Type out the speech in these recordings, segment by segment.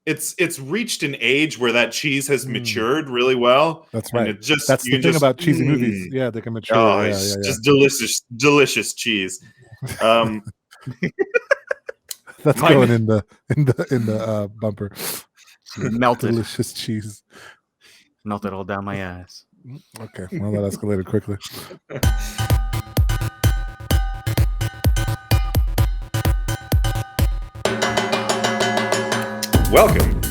it's reached an age where that cheese has matured really well. That's and right. it just That's you the can thing about cheesy movies. mm. Yeah, they can mature. Oh, Yeah, it's yeah, yeah. just delicious cheese. That's Mine- going in the bumper. Melted. Delicious cheese. Melted all down my ass. Okay, well, that escalated quickly. Welcome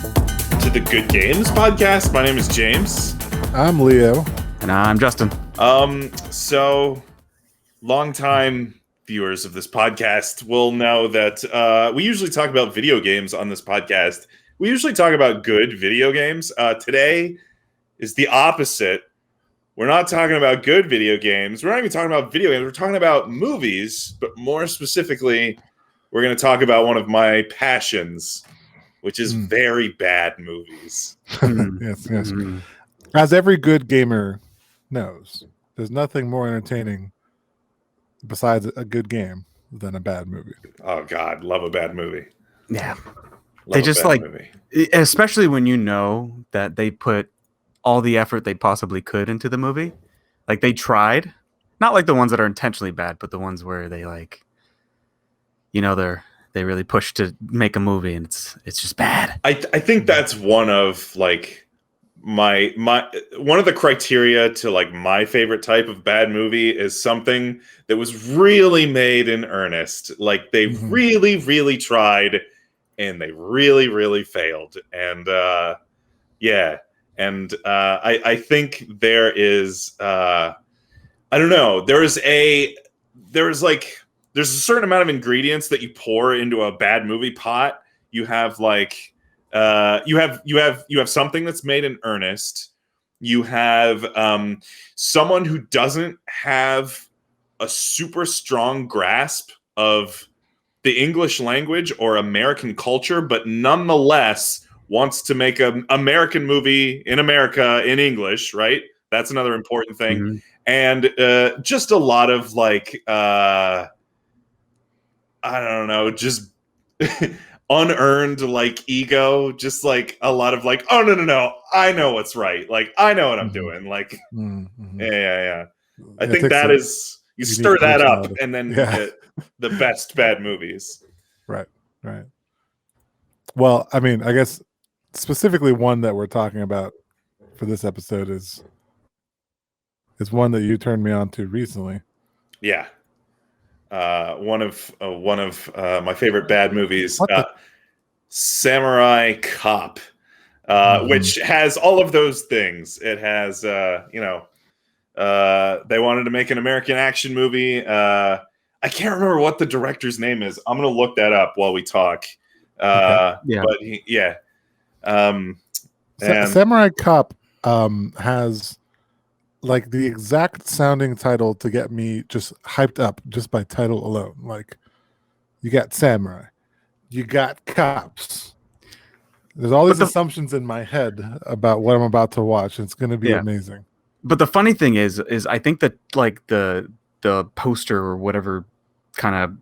to the Good Games podcast. My name is James. I'm Leo. And I'm Justin. So longtime viewers of this podcast will know that we usually talk about video games on this podcast. We usually talk about good video games. Today is the opposite. We're not talking about good video games. We're not even talking about video games. We're talking about movies, but more specifically, we're going to talk about one of my passions, which is very bad movies. Yes. As every good gamer knows, there's nothing more entertaining besides a good game than a bad movie. Oh, God. Love a bad movie. Yeah. Love They just movie. Especially when you know that they put all the effort they possibly could into the movie. Like they tried, not like the ones that are intentionally bad, but the ones where they they really push to make a movie and it's just bad. I think that's one of like my one of the criteria to like my favorite type of bad movie is something that was really made in earnest. Like they really tried and they really failed. And I think there is I don't know, there's a certain amount of ingredients that you pour into a bad movie pot. You have like you have something that's made in earnest. You have someone who doesn't have a super strong grasp of the English language or American culture, but nonetheless wants to make an American movie in America in English, right? That's another important thing. Mm-hmm. And just a lot of like I don't know, just unearned like ego, just like a lot of like, oh no, I know what's right, like I know what I'm doing, like yeah. I think that is you stir that up and then you get the best bad movies. Right. Well, I mean, I guess specifically one that we're talking about for this episode is one that you turned me on to recently. Yeah. One of my favorite bad movies, Samurai Cop, which has all of those things. It has, they wanted to make an American action movie. I can't remember what the director's name is. I'm going to look that up while we talk. Samurai Cop has like the exact sounding title to get me just hyped up just by title alone. Like you got samurai, you got cops. There's all these assumptions in my head about what I'm about to watch. It's going to be amazing. But the funny thing is I think that like the poster or whatever kind of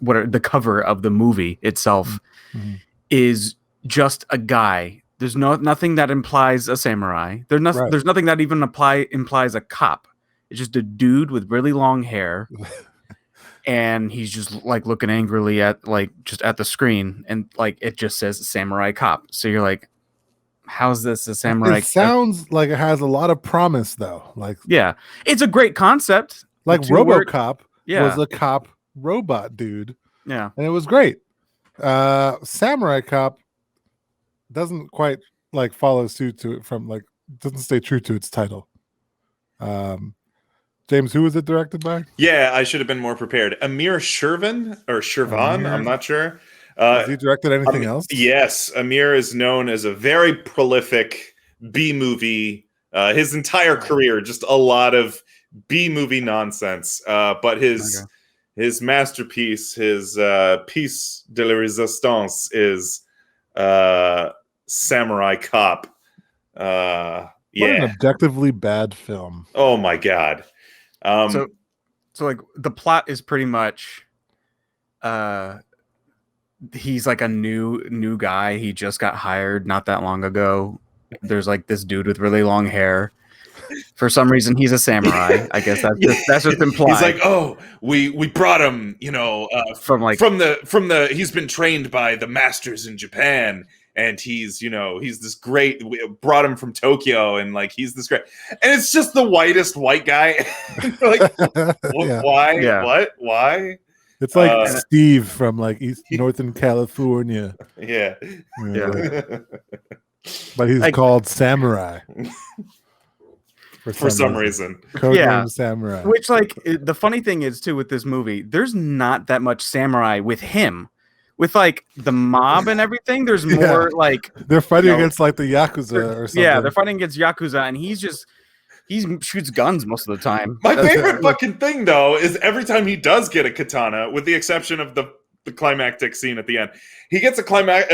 the cover of the movie itself is just a guy. There's nothing that implies a samurai. There's nothing that even implies a cop. It's just a dude with really long hair, and he's just like looking angrily at the screen, and like it just says Samurai Cop. So you're like, how's this a samurai? It sounds like it has a lot of promise, though. Like, yeah, it's a great concept. Like RoboCop was a cop robot dude. Yeah, and it was great. Samurai Cop doesn't quite like follow suit to it doesn't stay true to its title. James, who was it directed by? Yeah, I should have been more prepared. Amir Shervan or Shervan, I'm not sure. Has he directed anything else? Yes, Amir is known as a very prolific B-movie. His entire career, just a lot of B-movie nonsense. But his masterpiece, his piece de la résistance is Samurai Cop. What an objectively bad film. Oh my God. So like the plot is pretty much he's like a new guy. He just got hired not that long ago. There's like this dude with really long hair. For some reason, he's a samurai. I guess that's just implied. He's like, oh, we brought him, from he's been trained by the masters in Japan, and he's this great. We brought him from Tokyo, and like he's this great, and it's just the whitest white guy. Like, why? Yeah. What? Why? It's like Steve from like Northern California. Yeah. But he's called Samurai. For some reason. Codename Samurai. Which, like, the funny thing is, too, with this movie, there's not that much samurai with him. With, like, the mob and everything, there's more, like... They're fighting against, like, the Yakuza or something. Yeah, they're fighting against Yakuza, and he shoots guns most of the time. My favorite fucking thing, though, is every time he does get a katana, with the exception of the climactic scene at the end, he gets a katana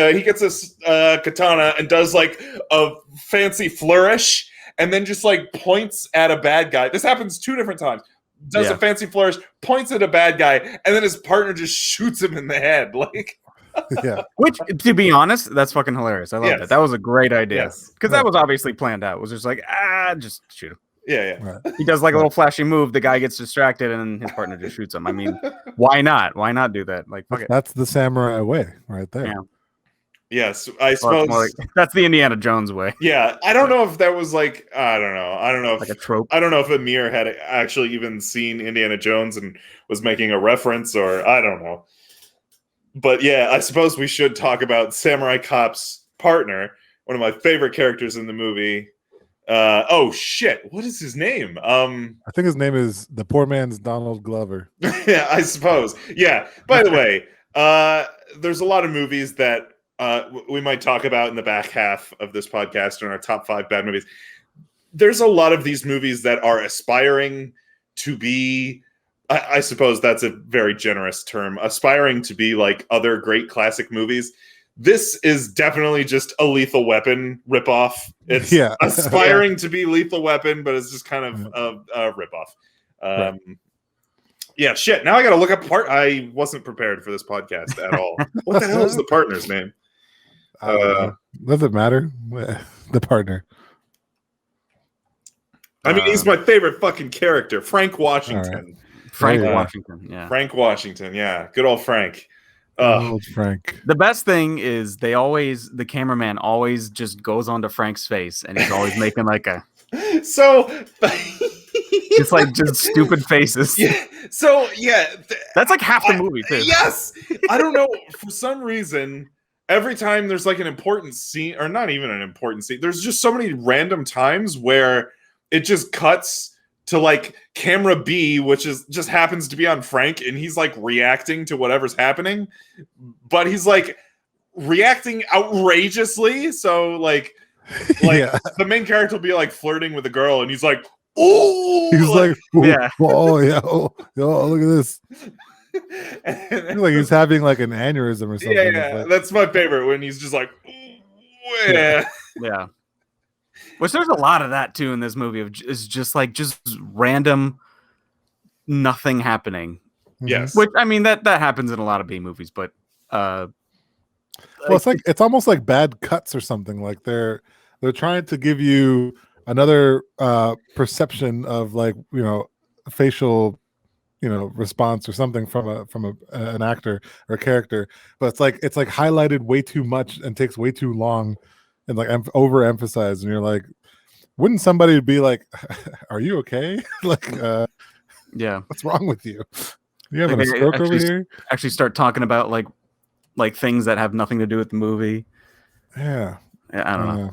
and does, like, a fancy flourish, and then just like points at a bad guy. This happens 2 different times. Does a fancy flourish, points at a bad guy, and then his partner just shoots him in the head. Like, which, to be honest, that's fucking hilarious. I love that. That was a great idea because that was obviously planned out. It was just like, just shoot him. Yeah. Right. He does like a little flashy move. The guy gets distracted, and his partner just shoots him. I mean, why not? Why not do that? Like, fuck it. That's the samurai way, right there. Yeah. Yes, I suppose that's the Indiana Jones way. Yeah, I don't know if that was like I don't know if like a trope. I don't know if Amir had actually even seen Indiana Jones and was making a reference, or I don't know. But yeah, I suppose we should talk about Samurai Cop's partner, one of my favorite characters in the movie. Oh shit, what is his name? I think his name is the poor man's Donald Glover. Yeah, I suppose. Yeah. By the way, there's a lot of movies that we might talk about in the back half of this podcast in our top 5 bad movies. There's a lot of these movies that are aspiring to be, I suppose that's a very generous term, aspiring to be like other great classic movies. This is definitely just a Lethal Weapon ripoff. It's aspiring to be Lethal Weapon, but it's just kind of a ripoff. Yeah, shit. Now I got to look up I wasn't prepared for this podcast at all. What the hell is the partner's name? Does it matter? The partner. I mean, he's my favorite fucking character, Frank Washington. Right. Frank Washington, yeah. Frank Washington, yeah. Good old Frank. Old Frank. The best thing is the cameraman always just goes onto Frank's face, and he's always making like a... It's like just stupid faces. Yeah. So, yeah. That's like half the movie, too. Yes. I don't know. For some reason, every time there's like an important scene, or not even an important scene, there's just so many random times where it just cuts to like camera B, which just happens to be on Frank, and he's like reacting to whatever's happening. But he's like reacting outrageously. So like the main character will be like flirting with a girl, and he's like, oh, he's like, yeah, oh yeah, look at this. Like he's having like an aneurysm or something. Yeah, like, that's my favorite when he's just like, yeah. Which there's a lot of that too in this movie. Is just random, nothing happening. Yes. Which I mean that happens in a lot of B movies, but well, it's almost like bad cuts or something. Like they're trying to give you another perception of like facial response or something from an actor or a character, but it's like highlighted way too much and takes way too long and like overemphasized, and you're like, wouldn't somebody be like, are you okay? Like what's wrong with you? You having a stroke over here? Actually start talking about like things that have nothing to do with the movie. I don't know.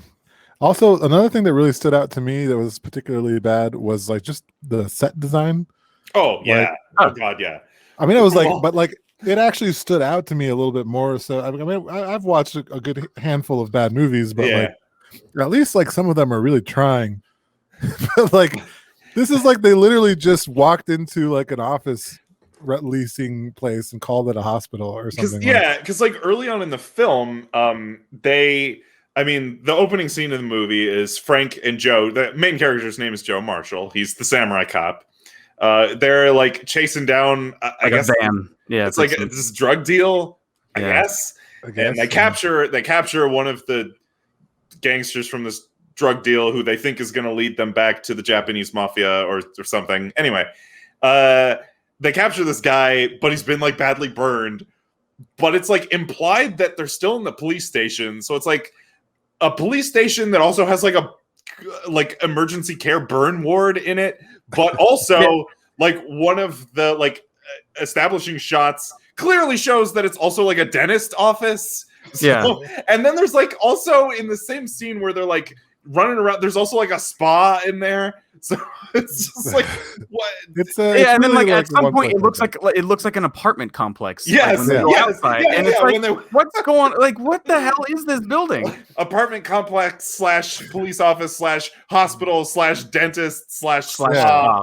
Also, another thing that really stood out to me that was particularly bad was like just the set design. Oh yeah. Oh god, yeah. I mean, it was like, but like it actually stood out to me a little bit more. So I mean, I've watched a good handful of bad movies, but like at least like some of them are really trying. But like this is like they literally just walked into like an office leasing place and called it a hospital or something. Because like early on in the film, the opening scene of the movie is Frank and Joe. The main character's name is Joe Marshall. He's the samurai cop. They're like chasing down, I guess, a van. Yeah, it's like this drug deal. I guess. And they capture one of the gangsters from this drug deal who they think is going to lead them back to the Japanese mafia or something. Anyway, they capture this guy, but he's been like badly burned. But it's like implied that they're still in the police station. So it's like a police station that also has like a emergency care burn ward in it, but also like one of the like establishing shots clearly shows that it's also like a dentist office. So, and then there's like also in the same scene where they're like running around, there's also like a spa in there. So it's just like what it's and then really like at some point it looks like an apartment complex. Yes, and it's like what's going like what the hell is this building? Apartment complex / police office / hospital / dentist / spa.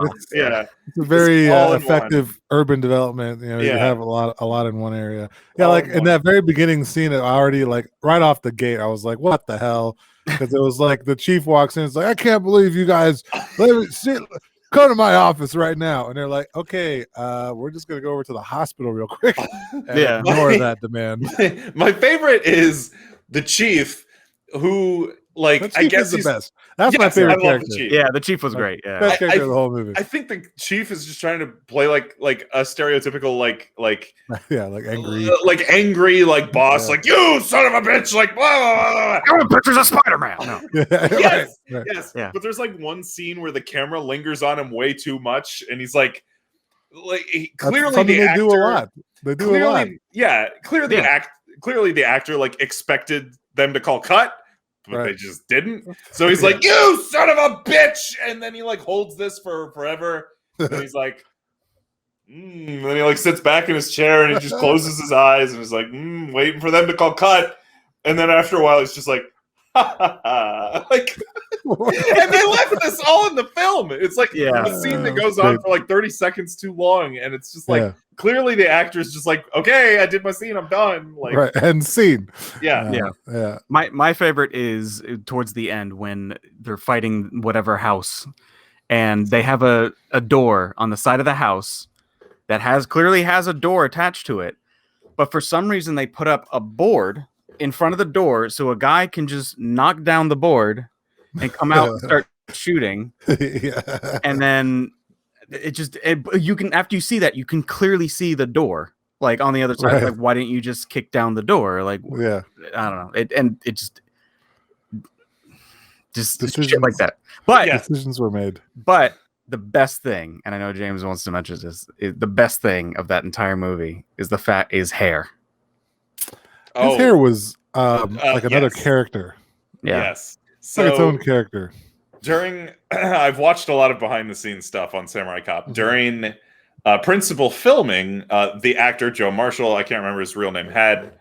It's a very effective urban development. You have a lot in one area. Like in that very beginning scene, I already like right off the gate, I was like, what the hell? Because it was like the chief walks in, it's like, I can't believe you guys come to my office right now. And they're like, okay, we're just gonna go over to the hospital real quick and ignore that demand. My favorite is the chief, who like I guess he's the best. That's my favorite character. The chief was great. Best character of the whole movie. I think the chief is just trying to play like a stereotypical like angry like boss, like you son of a bitch, like blah blah blah. Your picture's a Spider-Man. No. Yes. But there's like one scene where the camera lingers on him way too much, and he's like clearly the actor, do a lot. They do a lot. Yeah, clearly the actor like expected them to call cut. But they just didn't. So he's like, you son of a bitch! And then he like holds this for forever. And he's like, and then he like sits back in his chair and he just closes his eyes and is like, waiting for them to call cut. And then after a while, he's just like, ha ha ha. Like, and they left this all in the film. It's like a scene that goes on for like 30 seconds too long. And it's just like, clearly the actor's just like, okay, I did my scene, I'm done. Like, and scene. My favorite is towards the end when they're fighting whatever house, and they have a door on the side of the house that clearly has a door attached to it, but for some reason they put up a board in front of the door so a guy can just knock down the board and come out and start shooting. And then you can, after you see that, you can clearly see the door like on the other side. Like, why didn't you just kick down the door? Like, I don't know. It just shit like that. But decisions were made. But the best thing, and I know James wants to mention this, the best thing of that entire movie is hair. His hair was like another character. Yes. So, like its own character. I've watched a lot of behind the scenes stuff on Samurai Cop. During principal filming, the actor Joe Marshall, I can't remember his real name, had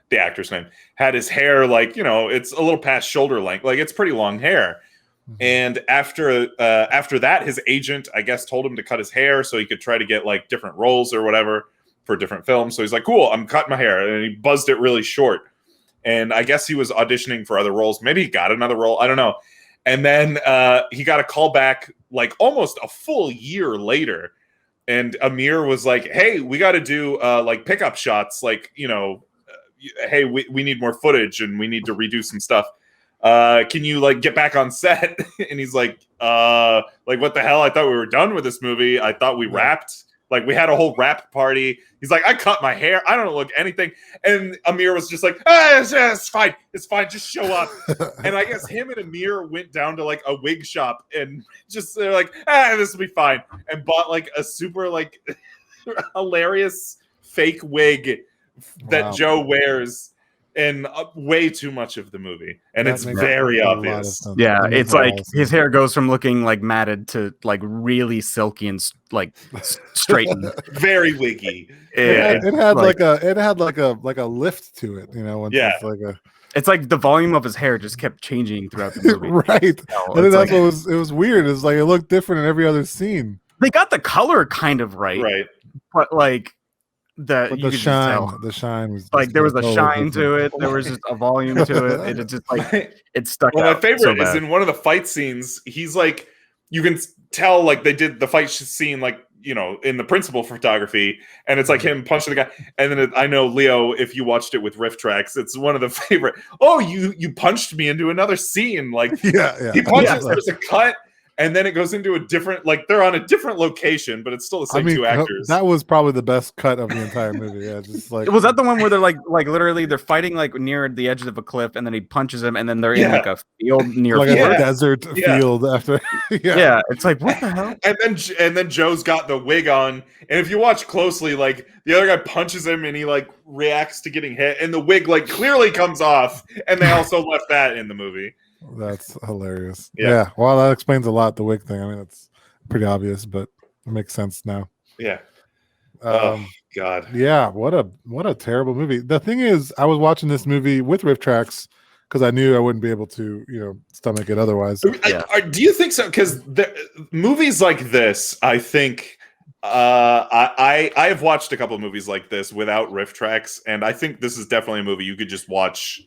his hair like, it's a little past shoulder length, like it's pretty long hair. And after that, his agent, I guess, told him to cut his hair so he could try to get like different roles or whatever for different films. So he's like, cool, I'm cutting my hair, and he buzzed it really short. And I guess he was auditioning for other roles. Maybe he got another role, I don't know. And then he got a call back like almost a full year later. And Amir was like, hey, we got to do like pickup shots. Like, hey, we need more footage and we need to redo some stuff. Can you like get back on set? And he's like, what the hell? I thought we were done with this movie. I thought we wrapped. Like, we had a whole wrap party. He's like, I cut my hair. I don't look anything. And Amir was just like, it's fine. It's fine. Just show up. And I guess him and Amir went down to like a wig shop and just, they're like, this will be fine. And bought like a super like hilarious fake wig that Joe wears in way too much of the movie, and it's very obvious. Yeah, it's like his hair goes from looking like matted to like really silky and like straightened, very wiggy. It had like a lift to it, It's like the volume of his hair just kept changing throughout the movie. Right. And then that's what was weird. It's like it looked different in every other scene. They got the color kind of right, but like. The shine was like there was a shine to it. There was just a volume to it. It just like it stuck out. My favorite is in one of the fight scenes. He's like, you can tell like they did the fight scene like in the principal photography, and it's like him punching the guy. And then I know, Leo, if you watched it with riff tracks, it's one of the favorite. Oh, you punched me into another scene. Like, yeah. he punches, there's a cut, and then it goes into a different, like, they're on a different location, but it's still the same two actors. That was probably the best cut of the entire movie. Yeah, just like, was that the one where they're like literally they're fighting like near the edge of a cliff, and then he punches him, and then they're in like a field near like a desert field after. Yeah, it's like, what the hell? And then Joe's got the wig on, and if you watch closely, like, the other guy punches him, and he like reacts to getting hit, and the wig like clearly comes off, and they also left that in the movie. That's hilarious. Yeah. Well, that explains a lot, the wig thing. I mean, it's pretty obvious, but it makes sense now. Yeah. Oh God. Yeah. What a terrible movie. The thing is, I was watching this movie with riff tracks because I knew I wouldn't be able to, stomach it otherwise. Do you think so? Because movies like this, I think, I have watched a couple of movies like this without riff tracks, and I think this is definitely a movie you could just watch.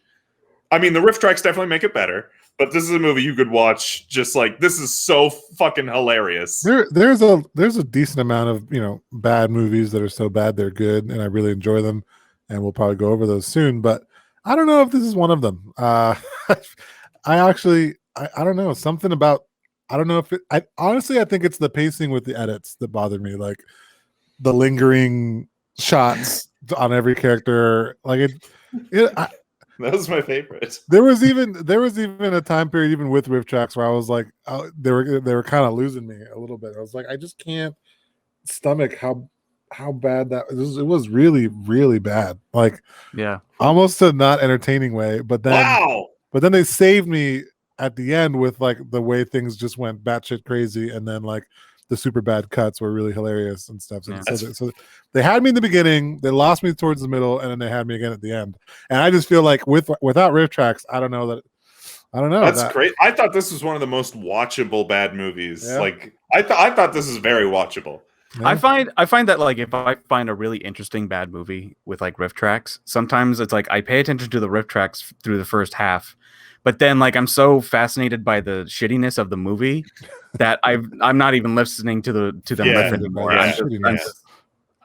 I mean, the riff tracks definitely make it better, but this is a movie you could watch just like, this is so fucking hilarious. There's a decent amount of bad movies that are so bad they're good, and I really enjoy them, and we'll probably go over those soon. But I don't know if this is one of them. I don't know, something about, I don't know if honestly I think it's the pacing with the edits that bothered me, like the lingering shots on every character, like that was my favorite. There was even a time period, even with riff tracks, where I was like, they were kind of losing me a little bit. I was like, I just can't stomach how bad that was. It was really, really bad. Like, almost a not entertaining way. But then they saved me at the end with like the way things just went batshit crazy, and then like the super bad cuts were really hilarious and stuff. So they had me in the beginning, they lost me towards the middle, and then they had me again at the end. And I just feel like without riff tracks, I don't know. That's great. I thought this was one of the most watchable bad movies. Yeah. Like I thought this is very watchable. Yeah. I find that like if I find a really interesting bad movie with like riff tracks, sometimes it's like I pay attention to the riff tracks through the first half. But then, like, I'm so fascinated by the shittiness of the movie that I'm not even listening to them riff anymore. Yeah.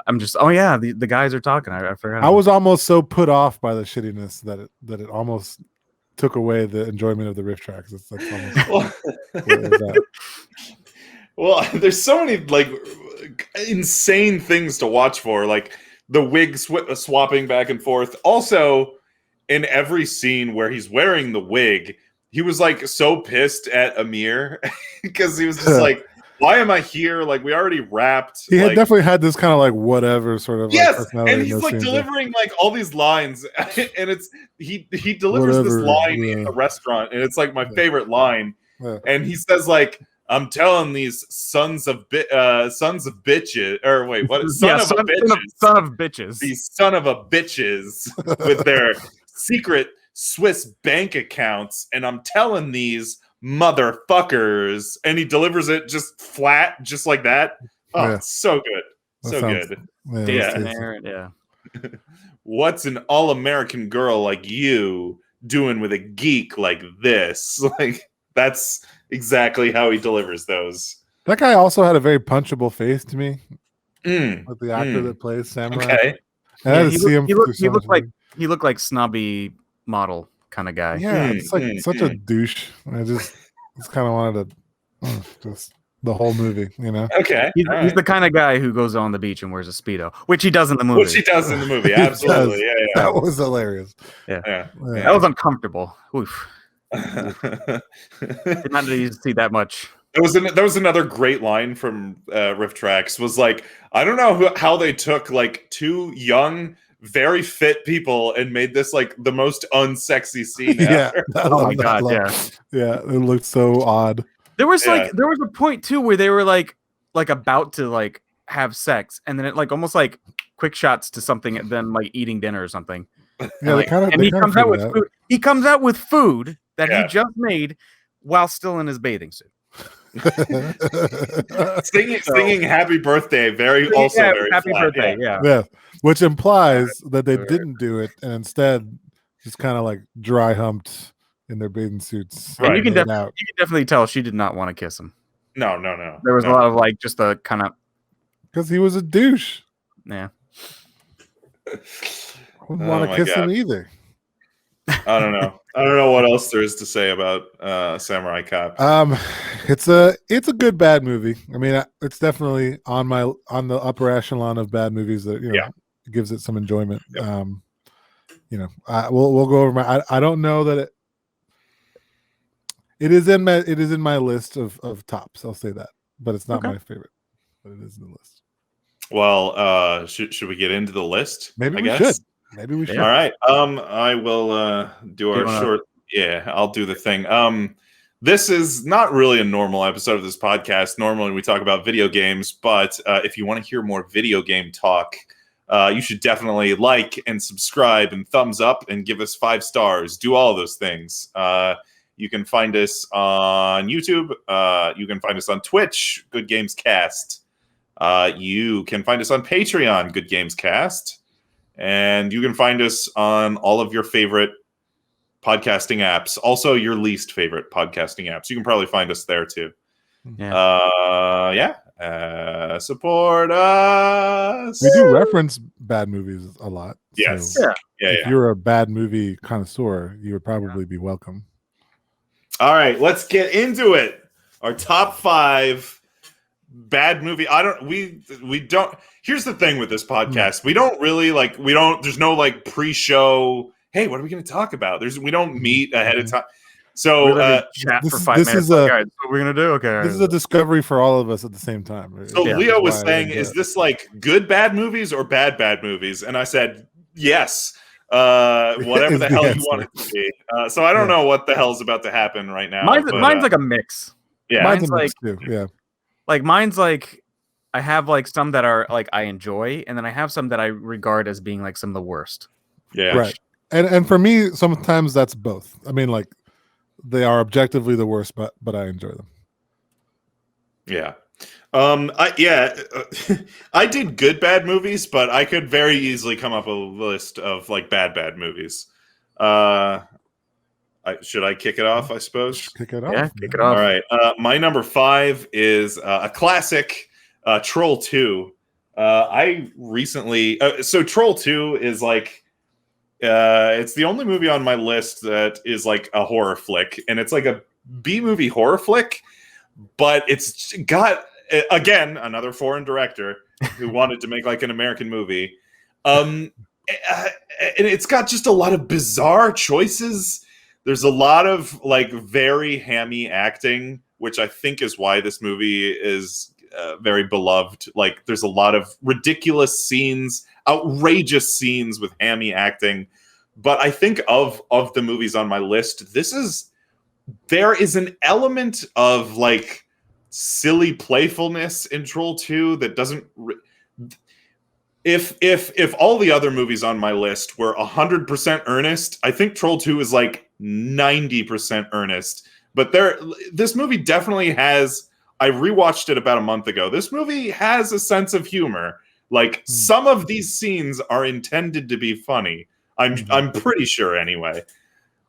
I'm just oh yeah, the guys are talking. I forgot. I was almost so put off by the shittiness that it almost took away the enjoyment of the riff tracks. It's like almost. Well, there's so many like insane things to watch for, like the wig swapping back and forth. Also, in every scene where he's wearing the wig, he was like so pissed at Amir because he was just like, why am I here? Like, we already wrapped. He had definitely had this kind of like whatever sort of and he's like delivering like all these lines, and it's he delivers this line in the restaurant, and it's like my favorite line, and he says like, I'm telling these sons of bitches, or wait, what? Son of bitches. These son of a bitches with their secret Swiss bank accounts, and I'm telling these motherfuckers, and he delivers it just flat, just like that. Oh, it's so good. So good. Yeah. What's an all-American girl like you doing with a geek like this? Like, that's exactly how he delivers those. That guy also had a very punchable face to me. With the actor that plays Samurai. Okay. He looked like snobby model kind of guy. Yeah, it's like such a douche. I just kind of wanted to just the whole movie, Okay. He's the kind of guy who goes on the beach and wears a Speedo, which he does in the movie. Absolutely. Yeah. That was hilarious. Yeah. That was uncomfortable. Oof. Did not need to see that much. There was another great line from riff tracks. Was like, I don't know how they took like two young, very fit people and made this like the most unsexy scene ever. Oh my god, yeah, it looked so odd. There was a point too where they were like about to like have sex, and then it like almost like quick shots to something, and then like eating dinner or something. Yeah, and he comes out with food. He comes out with food that he just made while still in his bathing suit. singing happy birthday, very happy flat, birthday, yeah, which implies that they didn't do it and instead just kind of like dry humped in their bathing suits. Right. You can definitely tell she did not want to kiss him. No. There was a lot of like just a kind of Because he was a douche. Yeah. I wouldn't want to my kiss God. him either. I don't know. I don't know what else there is to say about Samurai Cop. It's a good bad movie. I mean, it's definitely on the upper echelon of bad movies that gives it some enjoyment. Yep. We'll go over I don't know that it is in my list of tops. I'll say that, but it's not my favorite. But it is in the list. Well, should we get into the list? Maybe we should. All right. I will do our short. Yeah, I'll do the thing. This is not really a normal episode of this podcast. Normally, we talk about video games, but if you want to hear more video game talk, you should definitely like and subscribe and thumbs up and give us 5 stars. Do all those things. You can find us on YouTube. You can find us on Twitch, Good Games Cast. You can find us on Patreon, Good Games Cast. And you can find us on all of your favorite podcasting apps. Also, your least favorite podcasting apps. You can probably find us there too. Yeah. Support us. We do reference bad movies a lot. Yes. So if you're a bad movie connoisseur, you would probably be welcome. All right, let's get into it. Our top 5 bad movie. We don't. Here's the thing with this podcast. We don't really there's no pre-show. Hey, what are we going to talk about? We don't meet ahead of time. So chat for 5 minutes. All right, what we're going to do? Okay. This is a discovery for all of us at the same time. Right? So Leo was saying, is this good bad movies or bad movies? And I said, yes. Whatever the hell you want it to be. So I don't know what the hell's about to happen right now. Mine's like a mix. Yeah, mine's like too. Yeah, mine's like I have some that are I enjoy, and then I have some that I regard as being some of the worst. Yeah, right. And for me, sometimes that's both. I mean, they are objectively the worst, but I enjoy them. Yeah. I did good bad movies, but I could very easily come up with a list of bad movies. Should I kick it off? I suppose. Kick it off. Yeah, kick it off. All right. My number 5 is a classic, Troll 2. I recently so Troll 2 is it's the only movie on my list that is a horror flick, and it's a B movie horror flick, but it's got again another foreign director who wanted to make an American movie. And it's got just a lot of bizarre choices. There's a lot of very hammy acting, which I think is why this movie is very beloved. There's a lot of ridiculous scenes, outrageous scenes with hammy acting. But I think of the movies on my list, there is an element of silly playfulness in Troll 2 that doesn't. If all the other movies on my list were 100% earnest, I think Troll 2 is 90% earnest. But this movie definitely has. I rewatched it about a month ago. This movie has a sense of humor. Some of these scenes are intended to be funny. I'm pretty sure anyway.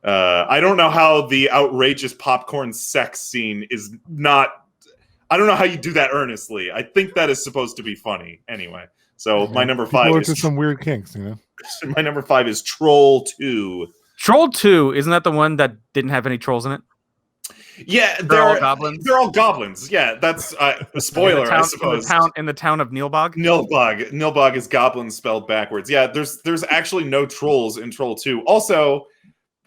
I don't know how the outrageous popcorn sex scene is not. I don't know how you do that earnestly. I think that is supposed to be funny anyway. So my number 5 is some weird kinks, My number 5 is Troll 2. Troll 2, isn't that the one that didn't have any trolls in it? Yeah, they're all goblins. They're all goblins. Yeah, that's a spoiler, I suppose. In the town of Nilbog. Nilbog is goblins spelled backwards. Yeah, there's actually no trolls in Troll 2. Also,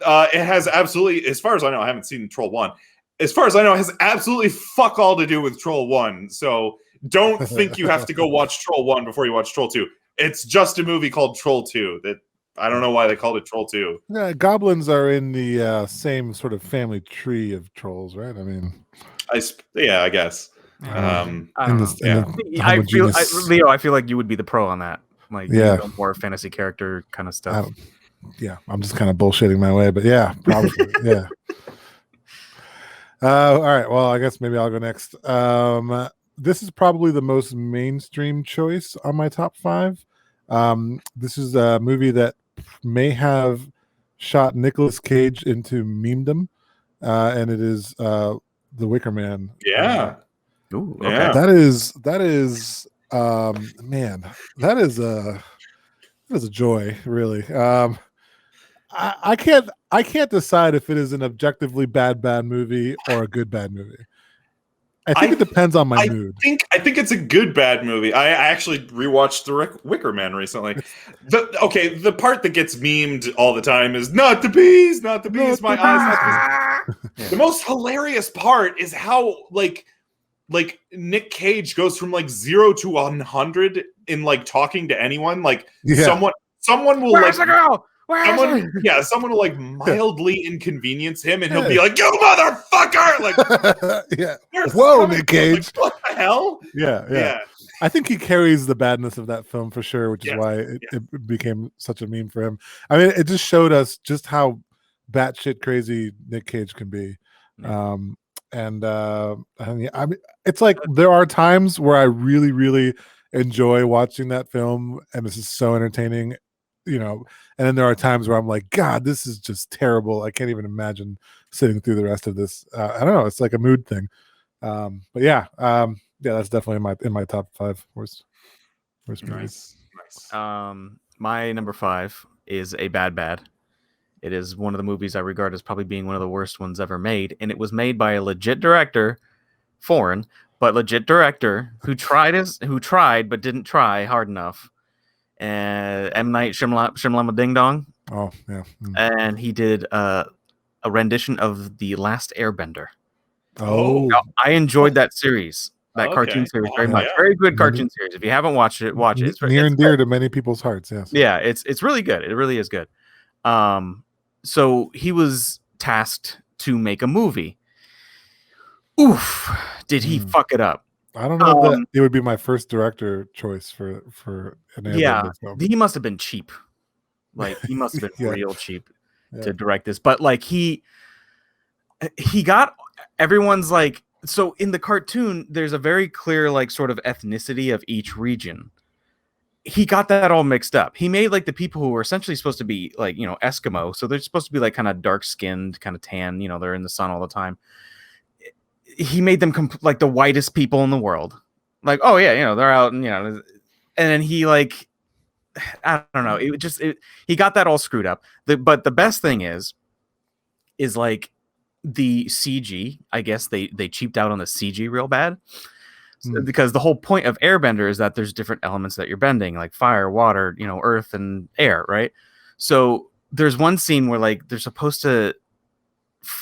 it has absolutely, as far as I know, I haven't seen Troll 1. As far as I know, it has absolutely fuck all to do with Troll 1. So don't think you have to go watch Troll 1 before you watch Troll 2. It's just a movie called Troll 2. That I don't know why they called it Troll 2. Yeah, goblins are in the same sort of family tree of trolls, right? I mean, I guess. Leo, I feel like you would be the pro on that. More fantasy character kind of stuff. I'm just kind of bullshitting my way, but yeah, probably. Yeah. All right. Well, I guess maybe I'll go next. This is probably the most mainstream choice on my top 5. This is a movie that may have shot Nicolas Cage into memedom, and it is The Wicker Man. Yeah. Ooh, okay. That is Man, that is a joy, really. I can't decide if it is an objectively bad movie or a good bad movie. I think it depends on my mood. I think it's a good bad movie. I actually rewatched The Wicker Man recently. The part that gets memed all the time is not the bees, my eyes, not the bees. The most hilarious part is how like Nick Cage goes from like 0 to 100 in like talking to anyone. Like someone will Where's like the girl? Someone will like mildly inconvenience him, and he'll be like, "You motherfucker!" Like, whoa, Nick Cage! Like, what the hell? Yeah. I think he carries the badness of that film for sure, which is why it became such a meme for him. I mean, it just showed us just how batshit crazy Nick Cage can be. I mean, it's like there are times where I really, really enjoy watching that film, and this is so entertaining. And then there are times where I'm like, God, this is just terrible. I can't even imagine sitting through the rest of this. I don't know. It's like a mood thing. But that's definitely in my top 5 worst movies. Nice. My number 5 is a bad. It is one of the movies I regard as probably being one of the worst ones ever made, and it was made by a legit director, foreign, but legit director who tried but didn't try hard enough. M. Night Shyamalan Ding Dong. Oh yeah, and he did a rendition of The Last Airbender. Oh, now, I enjoyed that series, cartoon series very much. Very good cartoon series. If you haven't watched it, watch it. It's near and dear to many people's hearts. Yes. Yeah, it's really good. It really is good. So he was tasked to make a movie. Oof! Did he fuck it up? I don't know if it would be my first director choice for an Airbender film. He must have been cheap. Like he must have been real cheap to direct this. But like he got everyone's like, so in the cartoon, there's a very clear like sort of ethnicity of each region. He got that all mixed up. He made like the people who were essentially supposed to be like, Eskimo. So they're supposed to be like kind of dark skinned, kind of tan, they're in the sun all the time. He made them like the whitest people in the world. Like, oh yeah, they're out and then he like, I don't know. He got that all screwed up. But the best thing is like the CG. I guess they cheaped out on the CG real bad, because the whole point of Airbender is that there's different elements that you're bending, like fire, water, earth, and air, right? So there's one scene where like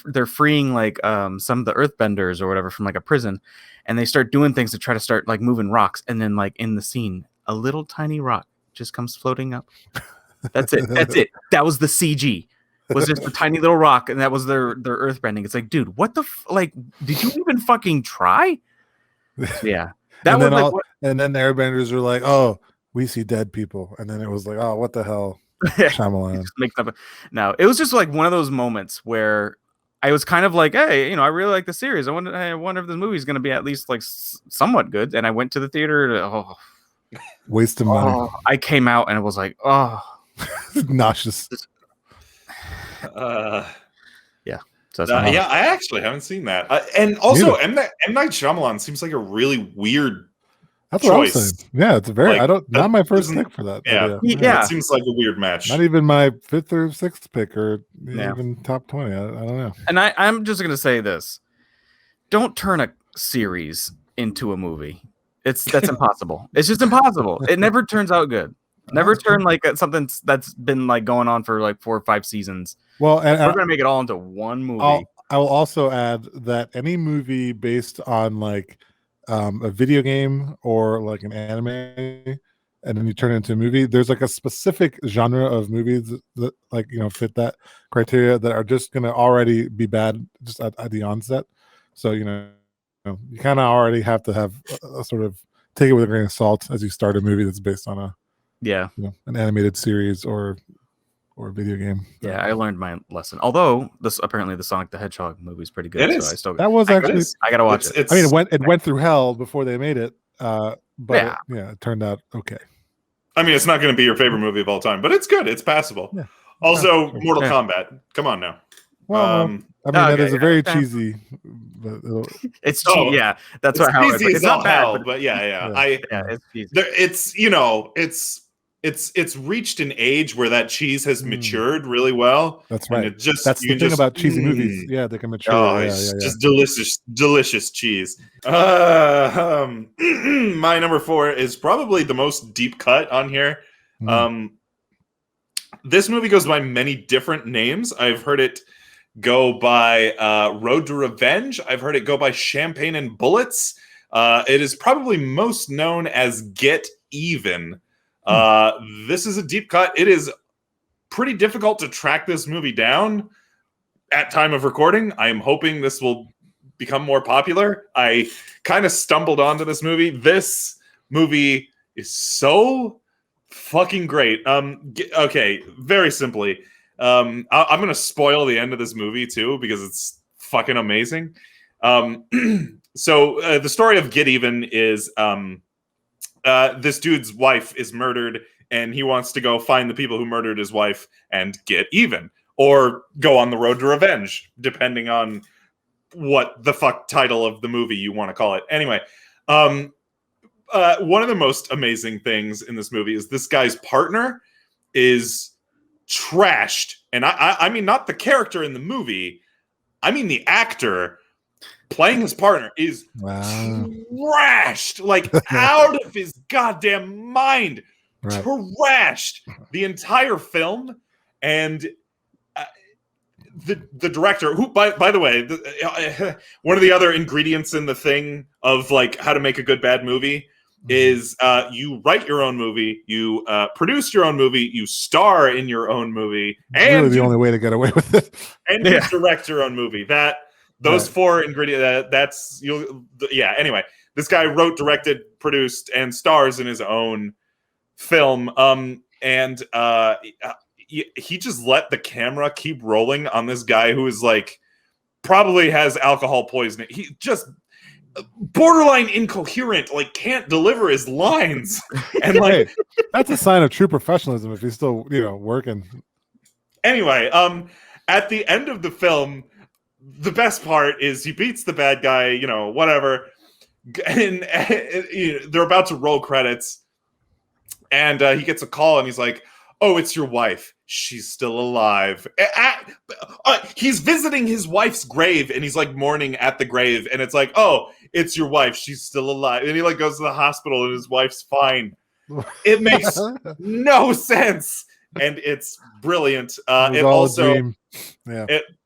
they're freeing like some of the earthbenders or whatever from like a prison, and they start doing things to try to start like moving rocks, and then like in the scene, a little tiny rock just comes floating up. That's it. That was the CG. Was just a tiny little rock, and that was their earthbending. It's like, dude, what the like? Did you even fucking try? Yeah, and then the Airbenders were like, "Oh, we see dead people," and then it was like, "Oh, what the hell?" Shyamalan. No, it was just like one of those moments where I was kind of like, hey, I really like the series. I wonder if this movie is going to be at least like somewhat good. And I went to the theater. Waste of money. I came out and it was like, nauseous. Yeah. So I actually haven't seen that. And also, M. Night Shyamalan seems like a really weird That's choice. What I'm saying. Yeah, it's very. Not my first pick for that. Yeah, it seems like a weird match. Not even my 5th or 6th pick, or even top 20. I don't know. And I'm just gonna say this: don't turn a series into a movie. That's impossible. It's just impossible. It never turns out good. Never turn like something that's been like going on for like 4 or 5 seasons. Well, and we're gonna make it all into one movie. I will also add that any movie based on like a video game or like an anime, and then you turn it into a movie, there's like a specific genre of movies that like fit that criteria that are just gonna already be bad just at the onset. So you kind of already have to have a sort of take it with a grain of salt as you start a movie that's based on an animated series or video game. Yeah, I learned my lesson. Although apparently the Sonic the Hedgehog movie is pretty good. It is. So I gotta watch it. I mean, it went through hell before they made it, but it turned out okay. I mean, it's not going to be your favorite movie of all time, but it's good. It's passable. Yeah. Also, Mortal Kombat. Come on now. Well, that is a very cheesy but It's Oh, yeah, that's it's how cheesy as it's not all bad, hell, but yeah. it's cheesy. It's it's reached an age where that cheese has matured really well. That's And right. it just That's you the can thing just about cheesy movies. Yeah, they can mature. Oh, Yeah, it's yeah, yeah. just delicious cheese. My number 4 is probably the most deep cut on here. This movie goes by many different names. I've heard it go by Road to Revenge. I've heard it go by Champagne and Bullets. It is probably most known as Get Even. This is a deep cut. It is pretty difficult to track this movie down at time of recording. I am hoping this will become more popular. I kind of stumbled onto this movie. This movie is so fucking great. Okay, very simply. I'm going to spoil the end of this movie too because it's fucking amazing. So the story of Get Even is this dude's wife is murdered and he wants to go find the people who murdered his wife and get even or go on the road to revenge, depending on what the fuck title of the movie you want to call it. Anyway, one of the most amazing things in this movie is this guy's partner is trashed. And I mean, not the character in the movie, I mean the actor playing his partner is trashed, like out of his goddamn mind, trashed the entire film. And the director, who by the way, one of the other ingredients in the thing of like how to make a good bad movie is you write your own movie, you produce your own movie, you star in your own movie, and really the only way to get away with it. And you direct your own movie. Those 4 ingredients, anyway, this guy wrote, directed, produced, and stars in his own film. And he just let the camera keep rolling on this guy who is like, probably has alcohol poisoning. He just borderline incoherent, like can't deliver his lines. And like, that's a sign of true professionalism if he's still, working. Anyway, at the end of the film, the best part is he beats the bad guy, whatever. And they're about to roll credits. And he gets a call and he's like, "Oh, it's your wife. She's still alive." He's visiting his wife's grave and he's like mourning at the grave. And it's like, "Oh, it's your wife. She's still alive." And he like goes to the hospital and his wife's fine. It makes no sense. And it's brilliant. It also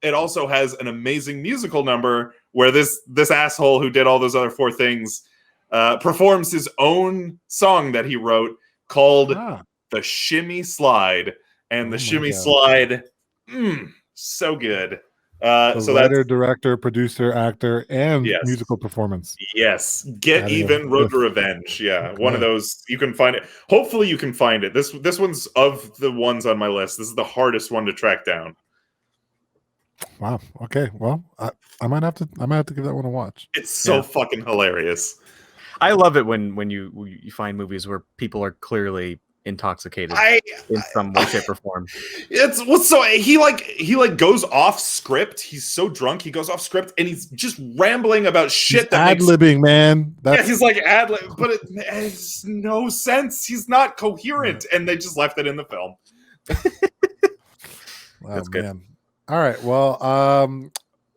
it also has an amazing musical number where this asshole who did all those other 4 things performs his own song that he wrote called The Shimmy Slide. And the Shimmy Slide, so good. So writer, director, producer, actor, and musical performance. Yes. Get Even, Road to Revenge. Yeah. Okay. One of those. You can find it. Hopefully you can find it. This one's of the ones on my list. This is the hardest one to track down. Wow. Okay. Well, I might have to give that one a watch. It's so fucking hilarious. I love it when you find movies where people are clearly intoxicated in some way, shape, or form. He goes off script. He's so drunk, he goes off script, and he's just rambling about shit that ad-libbing, man. He's like ad-lib, but it makes no sense. He's not coherent, and they just left it in the film. That's good. Man. All right. Well,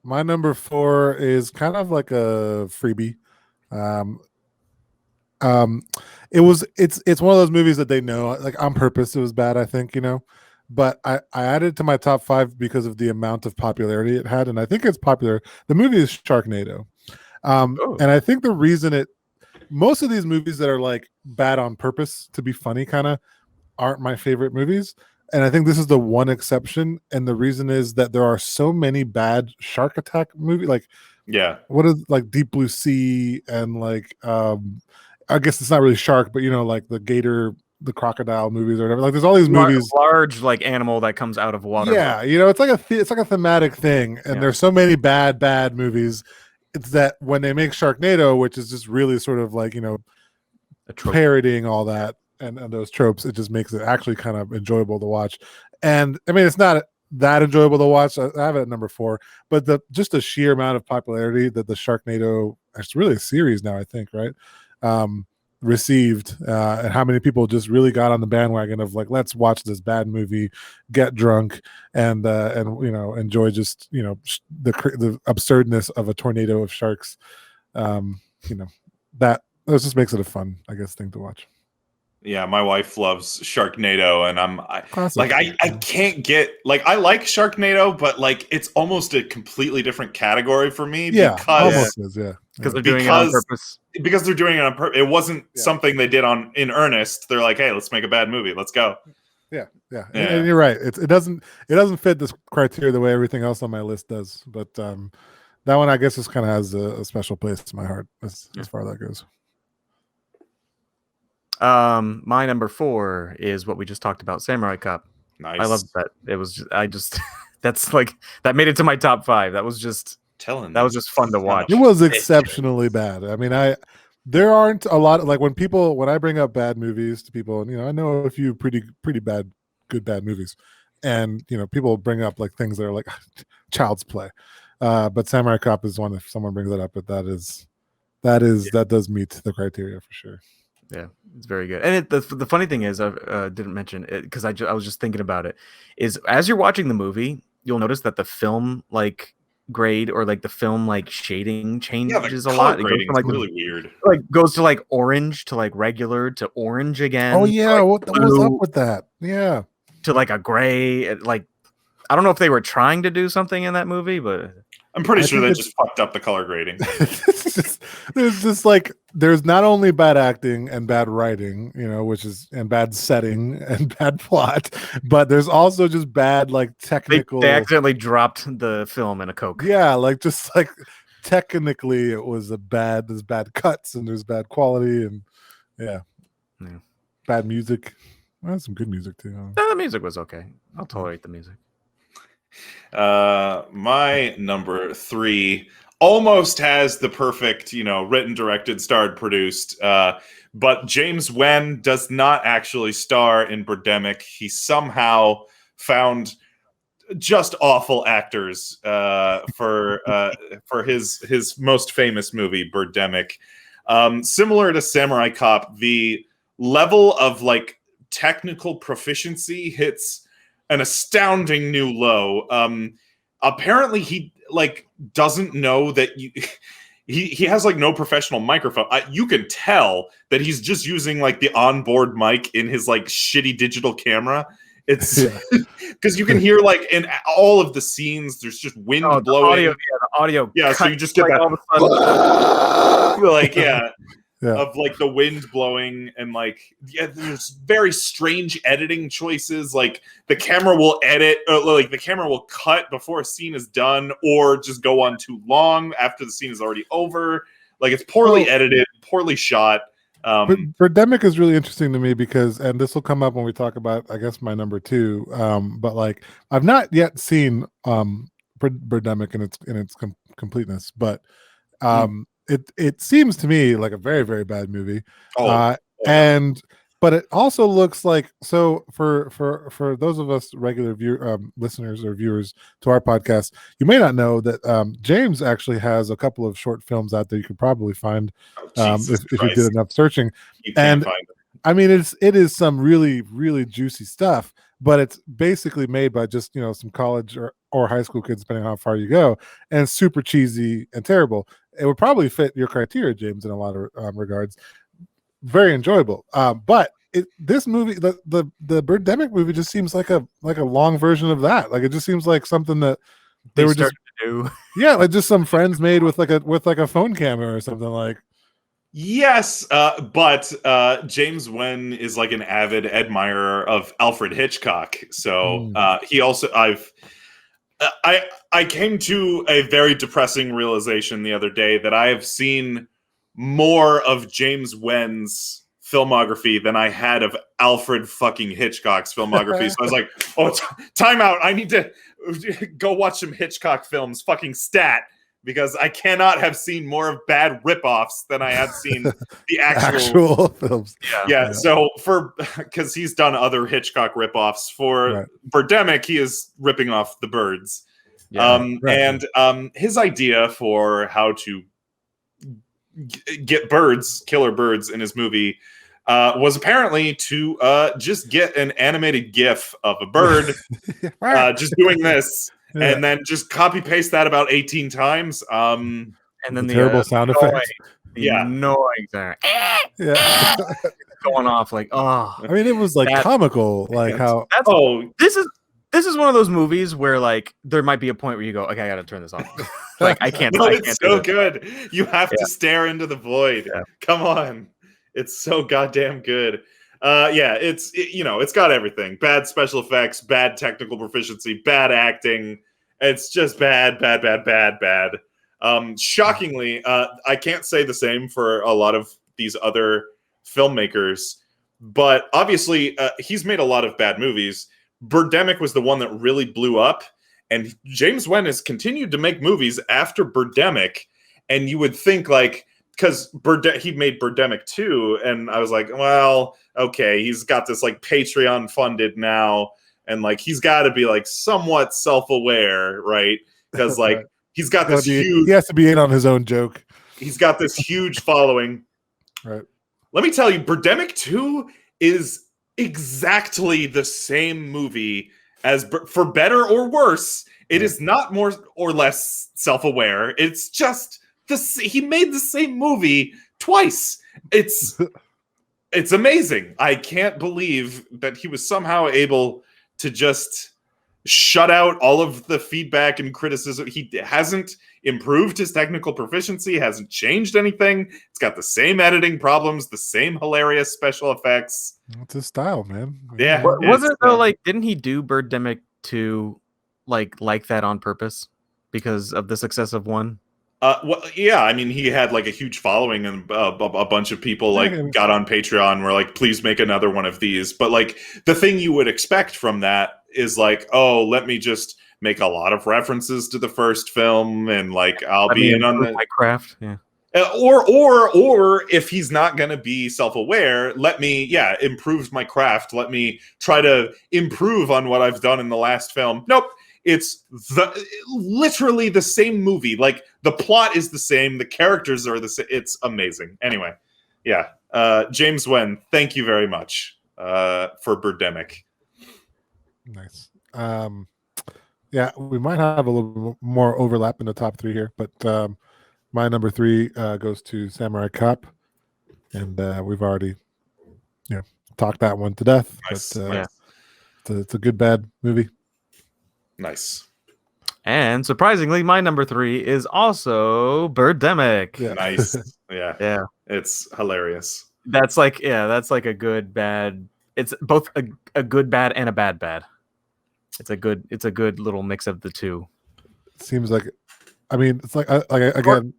my number 4 is kind of like a freebie. It's one of those movies that they know, like on purpose it was bad, I think, but I added it to my top 5 because of the amount of popularity it had, and I think it's popular. The movie is Sharknado. And I think the reason most of these movies that are like bad on purpose to be funny kind of aren't my favorite movies, and I think this is the one exception. And the reason is that there are so many bad shark attack movies, like what is like Deep Blue Sea, and like I guess it's not really shark, but like the gator, the crocodile movies or whatever. Like there's all these movies, large like animal that comes out of water. Yeah, it's like a thematic thing, and there's so many bad movies. It's that when they make Sharknado, which is just really sort of like parodying all that and those tropes, it just makes it actually kind of enjoyable to watch. And I mean, it's not that enjoyable to watch. I have it at number 4, but the sheer amount of popularity that the Sharknado, it's really a series now, I think, right? Received, and how many people just really got on the bandwagon of like, let's watch this bad movie, get drunk, and enjoy just the absurdness of a tornado of sharks. That just makes it a fun, I guess, thing to watch. Yeah, my wife loves Sharknado, and Classic. I can't get, like, I like Sharknado, but like it's almost a completely different category for me Because they're doing it on purpose. Because they're doing it on purpose. It wasn't something they did in earnest. They're like, hey, let's make a bad movie. Let's go. Yeah. And you're right. It doesn't fit this criteria the way everything else on my list does. But that one, I guess, just kind of has a special place in my heart as far as that goes. My number 4 is what we just talked about, Samurai Cop. Nice. I love that. It was that's like, that made it to my top 5. That was just fun to watch. It was exceptionally bad. I mean, there aren't a lot of, like, when I bring up bad movies to people, and I know a few pretty bad movies, and people bring up like things that are like Child's Play, but Samurai Cop is one. If someone brings that up, but that does meet the criteria for sure. Yeah, it's very good. And the funny thing is, I didn't mention it because I was just thinking about it, is as you're watching the movie, you'll notice that the film like grade or like the film like shading changes a lot. It goes from, like, really weird. Like goes to like orange to like regular to orange again. Oh yeah, like what's up with that? Yeah, to like a gray. Like, I don't know if they were trying to do something in that movie, but I'm pretty sure they just fucked up the color grading. There's not only bad acting and bad writing, and bad setting and bad plot, but there's also just bad, like, technical. They accidentally dropped the film in a Coke. Yeah, like, just like technically it was there's bad cuts and there's bad quality and bad music. Well, some good music too. The music was okay. I'll tolerate the music. My number 3 almost has the perfect, written, directed, starred, produced, but James Wen does not actually star in Birdemic. He somehow found just awful actors for his most famous movie, Birdemic. Similar to Samurai Cop, the level of like technical proficiency hits an astounding new low. Apparently he like doesn't know that he has like no professional microphone. You can tell that he's just using like the onboard mic in his like shitty digital camera. It's because you can hear like in all of the scenes, there's just wind blowing. The audio. Yeah, so you just get that all of a sudden, like of like the wind blowing, and like there's very strange editing choices. Like the camera will the camera will cut before a scene is done, or just go on too long after the scene is already over. Like it's poorly edited, poorly shot. Birdemic is really interesting to me because, and this will come up when we talk about, I guess, my number 2. But like I've not yet seen Birdemic in its completeness, but it seems to me like a very, very bad movie. But it also looks like, so for those of us regular listeners or viewers to our podcast, you may not know that James actually has a couple of short films out there you could probably find if you did enough searching. You can find them. I mean, it is some really, really juicy stuff, but it's basically made by just some college or high school kids, depending on how far you go, and it's super cheesy and terrible. It would probably fit your criteria, James, in a lot of regards. Very enjoyable, but this movie, the Birdemic movie, just seems like a long version of that. Like it just seems like something that they were just to do. Yeah, like just some friends made with like a phone camera or something like. Yes, but James Wen is like an avid admirer of Alfred Hitchcock, so he also I came to a very depressing realization the other day that I have seen more of James Wen's filmography than I had of Alfred fucking Hitchcock's filmography. So I was like, oh, time out. I need to go watch some Hitchcock films. Fucking stat. because I cannot have seen more of bad ripoffs than I have seen the actual films. Yeah. So because he's done other Hitchcock ripoffs. For Birdemic, he is ripping off the birds. And his idea for how to get killer birds in his movie, was apparently to just get an animated GIF of a bird just doing this, and then just copy paste that about 18 times. And then the terrible sound effects. Noise going off like, oh. I mean, it was like comical, like how. This is one of those movies where like there might be a point where you go, okay, I got to turn this off. Like I can't. No, it's so good. You have to stare into the void. Yeah. Come on, it's so goddamn good. It's got everything: bad special effects, bad technical proficiency, bad acting. It's just bad. Shockingly, I can't say the same for a lot of these other filmmakers, but obviously he's made a lot of bad movies. Birdemic was the one that really blew up, and James Wan has continued to make movies after Birdemic, and you would think like, because he made Birdemic 2, and I was like, well, okay, he's got this like Patreon funded now, and like he's got to be like somewhat self-aware, right? Because like he's got this huge, he has to be in on his own joke. He's got this huge following. Right. Let me tell you, Birdemic 2 is exactly the same movie as, for better or worse. It is not more or less self-aware. It's just he made the same movie twice. It's amazing. I can't believe that he was somehow able to just shut out all of the feedback and criticism. He hasn't improved his technical proficiency, hasn't changed anything. It's got the same editing problems, the same hilarious special effects. It's his style, man. Yeah. Was it though, like, didn't he do Birdemic 2 like that on purpose because of the success of 1? Well, yeah, I mean, he had like a huge following, and a bunch of people like got on Patreon and were like, please make another one of these. But like the thing you would expect from that is like, oh, let me just make a lot of references to the first film, and like I'll be in on my craft. Yeah. Or if he's not going to be self-aware, let me improve my craft. Let me try to improve on what I've done in the last film. Nope. It's literally the same movie. Like the plot is the same, the characters are the same. It's amazing. Anyway, James Wan, thank you very much for Birdemic. Nice. We might have a little more overlap in the top 3 here, but my number 3 goes to Samurai Cop, and we've already talked that one to death. Nice. But it's a good bad movie. Nice. And surprisingly, my number 3 is also Birdemic. Yeah. Nice. Yeah. Yeah. It's hilarious. That's like a good bad. It's both a good bad and a bad bad. It's a good little mix of the two. It seems like, I mean, it's like again,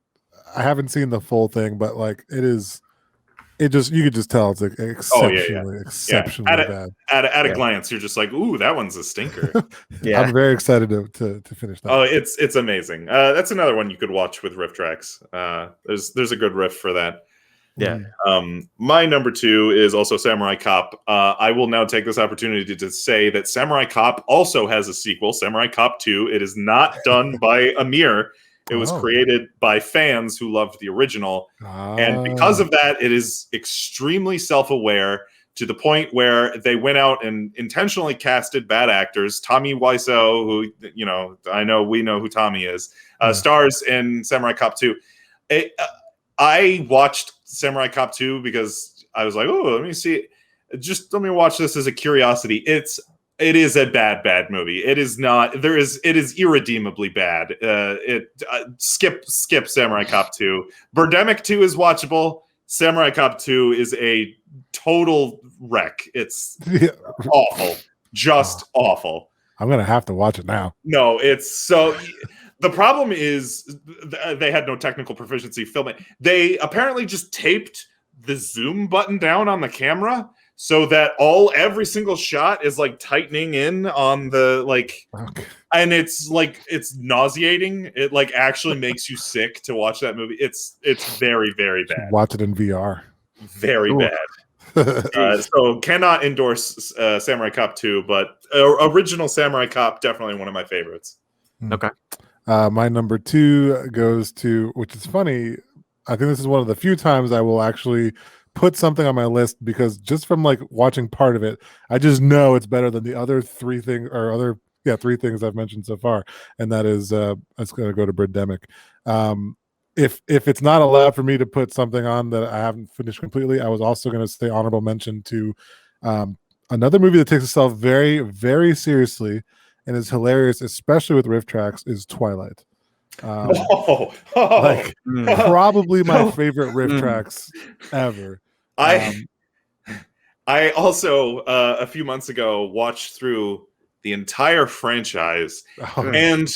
I haven't seen the full thing, but like you could just tell it's like exceptionally bad. At a glance, you're just like, ooh, that one's a stinker. Yeah, I'm very excited to finish that. Oh, it's amazing. That's another one you could watch with riff tracks. There's a good riff for that. Yeah. My number 2 is also Samurai Cop. I will now take this opportunity to say that Samurai Cop also has a sequel, Samurai Cop 2. It is not done by Amir. It was created by fans who loved the original. And because of that, it is extremely self-aware to the point where they went out and intentionally casted bad actors. Tommy Wiseau, who, we know who Tommy is, stars in Samurai Cop 2. I watched Samurai Cop 2 because I was like, oh, let me see. Just let me watch this as a curiosity. It is a bad movie. It is not. It is irredeemably bad. Skip Samurai Cop 2. Birdemic 2 is watchable. Samurai Cop 2 is a total wreck. It's awful. Just awful. I'm gonna have to watch it now. No, it's so. The problem is they had no technical proficiency filming. They apparently just taped the zoom button down on the camera. so that every single shot is like tightening in on the like, Okay. and it's like it's nauseating. It like actually makes you sick to watch that movie. It's very, very bad. Watch it in VR. Very Ooh. bad. So cannot endorse Samurai Cop 2, but original Samurai Cop, definitely one of my favorites. Okay. My number 2 goes to, which is funny, I think this is one of the few times I will actually put something on my list, because just from like watching part of it, I just know it's better than the other 3 things, or 3 things I've mentioned so far, and that is it's going to go to Birdemic. If it's not allowed for me to put something on that I haven't finished completely, I was also going to say honorable mention to another movie that takes itself very, very seriously and is hilarious, especially with riff tracks, is Twilight. Like probably my favorite riff tracks ever. I also a few months ago watched through the entire franchise, and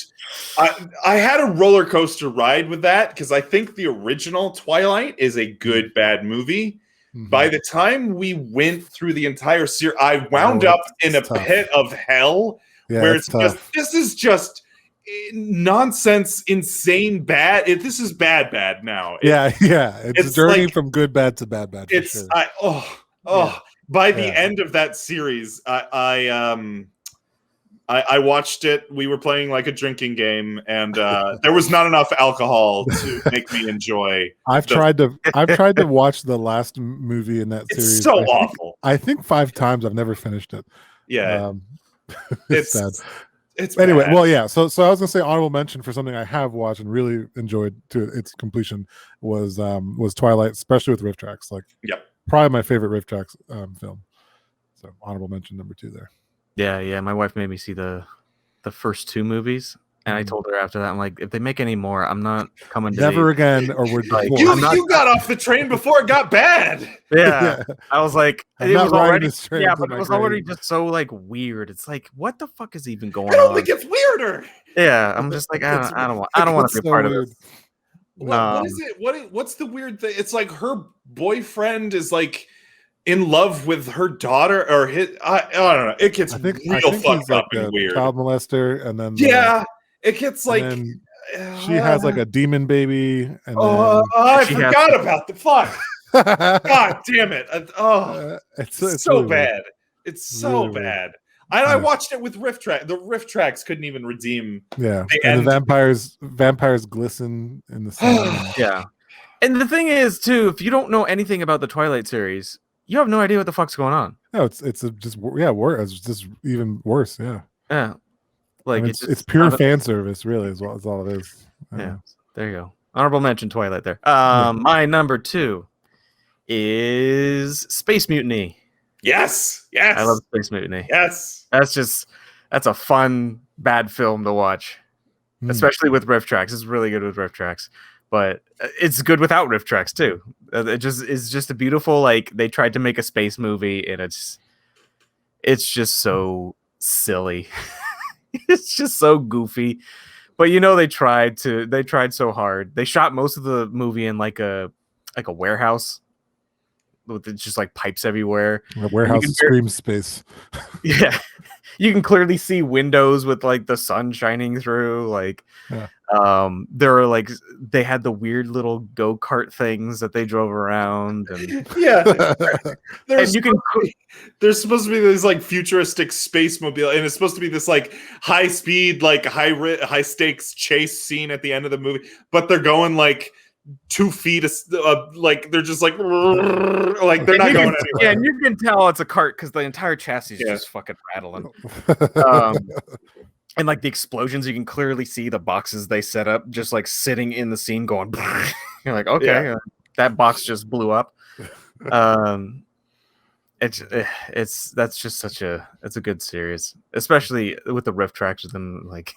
I had a roller coaster ride with that, because I think the original Twilight is a good bad movie. By the time we went through the entire series, I wound up in a pit of hell where it's just, this is just nonsense, insane bad. This is bad now. It's journeying from good bad to bad. It's sure. By the end of that series, I watched it. We were playing like a drinking game, and there was not enough alcohol to make me enjoy. I've tried to watch the last movie in that series. It's so awful. I think 5 times. I've never finished it. Yeah, it's sad. It's anyway. bad. Well, yeah. So I was gonna say honorable mention for something I have watched and really enjoyed to its completion was Twilight, especially with riff tracks. Like, probably my favorite riff tracks film. So honorable mention number 2 there. Yeah. My wife made me see the first 2 movies, and I told her after that, I'm like, if they make any more, I'm not coming to never again, or we're like, you got off the train before it got bad. Yeah. I was like, I'm it not was riding already this train yeah, to but my it was grave. already just so like weird. It's like, what the fuck is even going It on? only gets weirder. Yeah, I'm just like, I don't want to be a part of this. What is it? What's the weird thing? It's like her boyfriend is like in love with her daughter, or his. I don't know. It gets real fucked up and weird. Child molester, and then it gets like she has like a demon baby, and I forgot about the fuck. God damn it! It's so really bad. Weird. It's so really bad. I watched it with riff track. The riff tracks couldn't even redeem. Yeah, and the vampires glisten in the sun. Yeah, and the thing is too, if you don't know anything about the Twilight series, you have no idea what the fuck's going on. No, it's just worse. It's just even worse. Yeah. Like, I mean, it's pure fan service, really, is all it is. Yeah. There you go. Honorable mention Twilight there. My number 2 is Space Mutiny. Yes. I love Space Mutiny. Yes. That's a fun bad film to watch, especially with riff tracks. It's really good with riff tracks, but it's good without riff tracks too. It is just a beautiful, like, they tried to make a space movie, and it's just so silly. It's just so goofy, but they tried so hard. They shot most of the movie in like a warehouse with just like pipes everywhere. A warehouse scream space. Yeah, you can clearly see windows with like the sun shining through. Like, there are like, they had the weird little go-kart things that they drove around, and there's supposed to be this like futuristic space mobile, and it's supposed to be this like high speed, like high stakes chase scene at the end of the movie, but they're going like 2 feet, like they're just like they're not going anywhere. Yeah, and you can tell it's a cart because the entire chassis is just fucking rattling. And like the explosions, you can clearly see the boxes they set up just like sitting in the scene going. You're like, okay, that box just blew up. That's just it's a good series, especially with the riff tracks with them like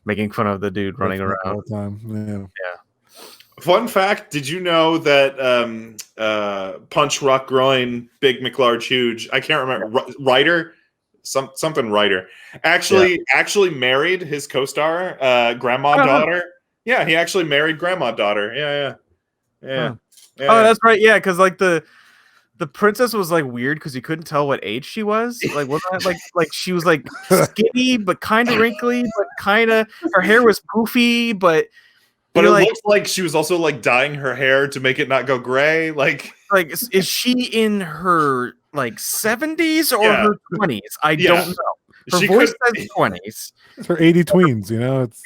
making fun of the dude running around all the time. Yeah. Fun fact: did you know that Punch Rock Groin, Big McLarge Huge? I can't remember. Ryder, something Ryder. Actually married his co-star, grandma daughter. Yeah, he actually married grandma daughter. Yeah. Oh, that's right. Yeah, because like the the princess was like weird because you couldn't tell what age she was. Like, wasn't that like she was like skinny but kind of wrinkly, but kind of her hair was poofy, but But it like, looks like she was also like dyeing her hair to make it not go gray. Like is she in her like 70s or her 20s? I don't know. Her voice says 20s. It's her 80 tweens, you know. It's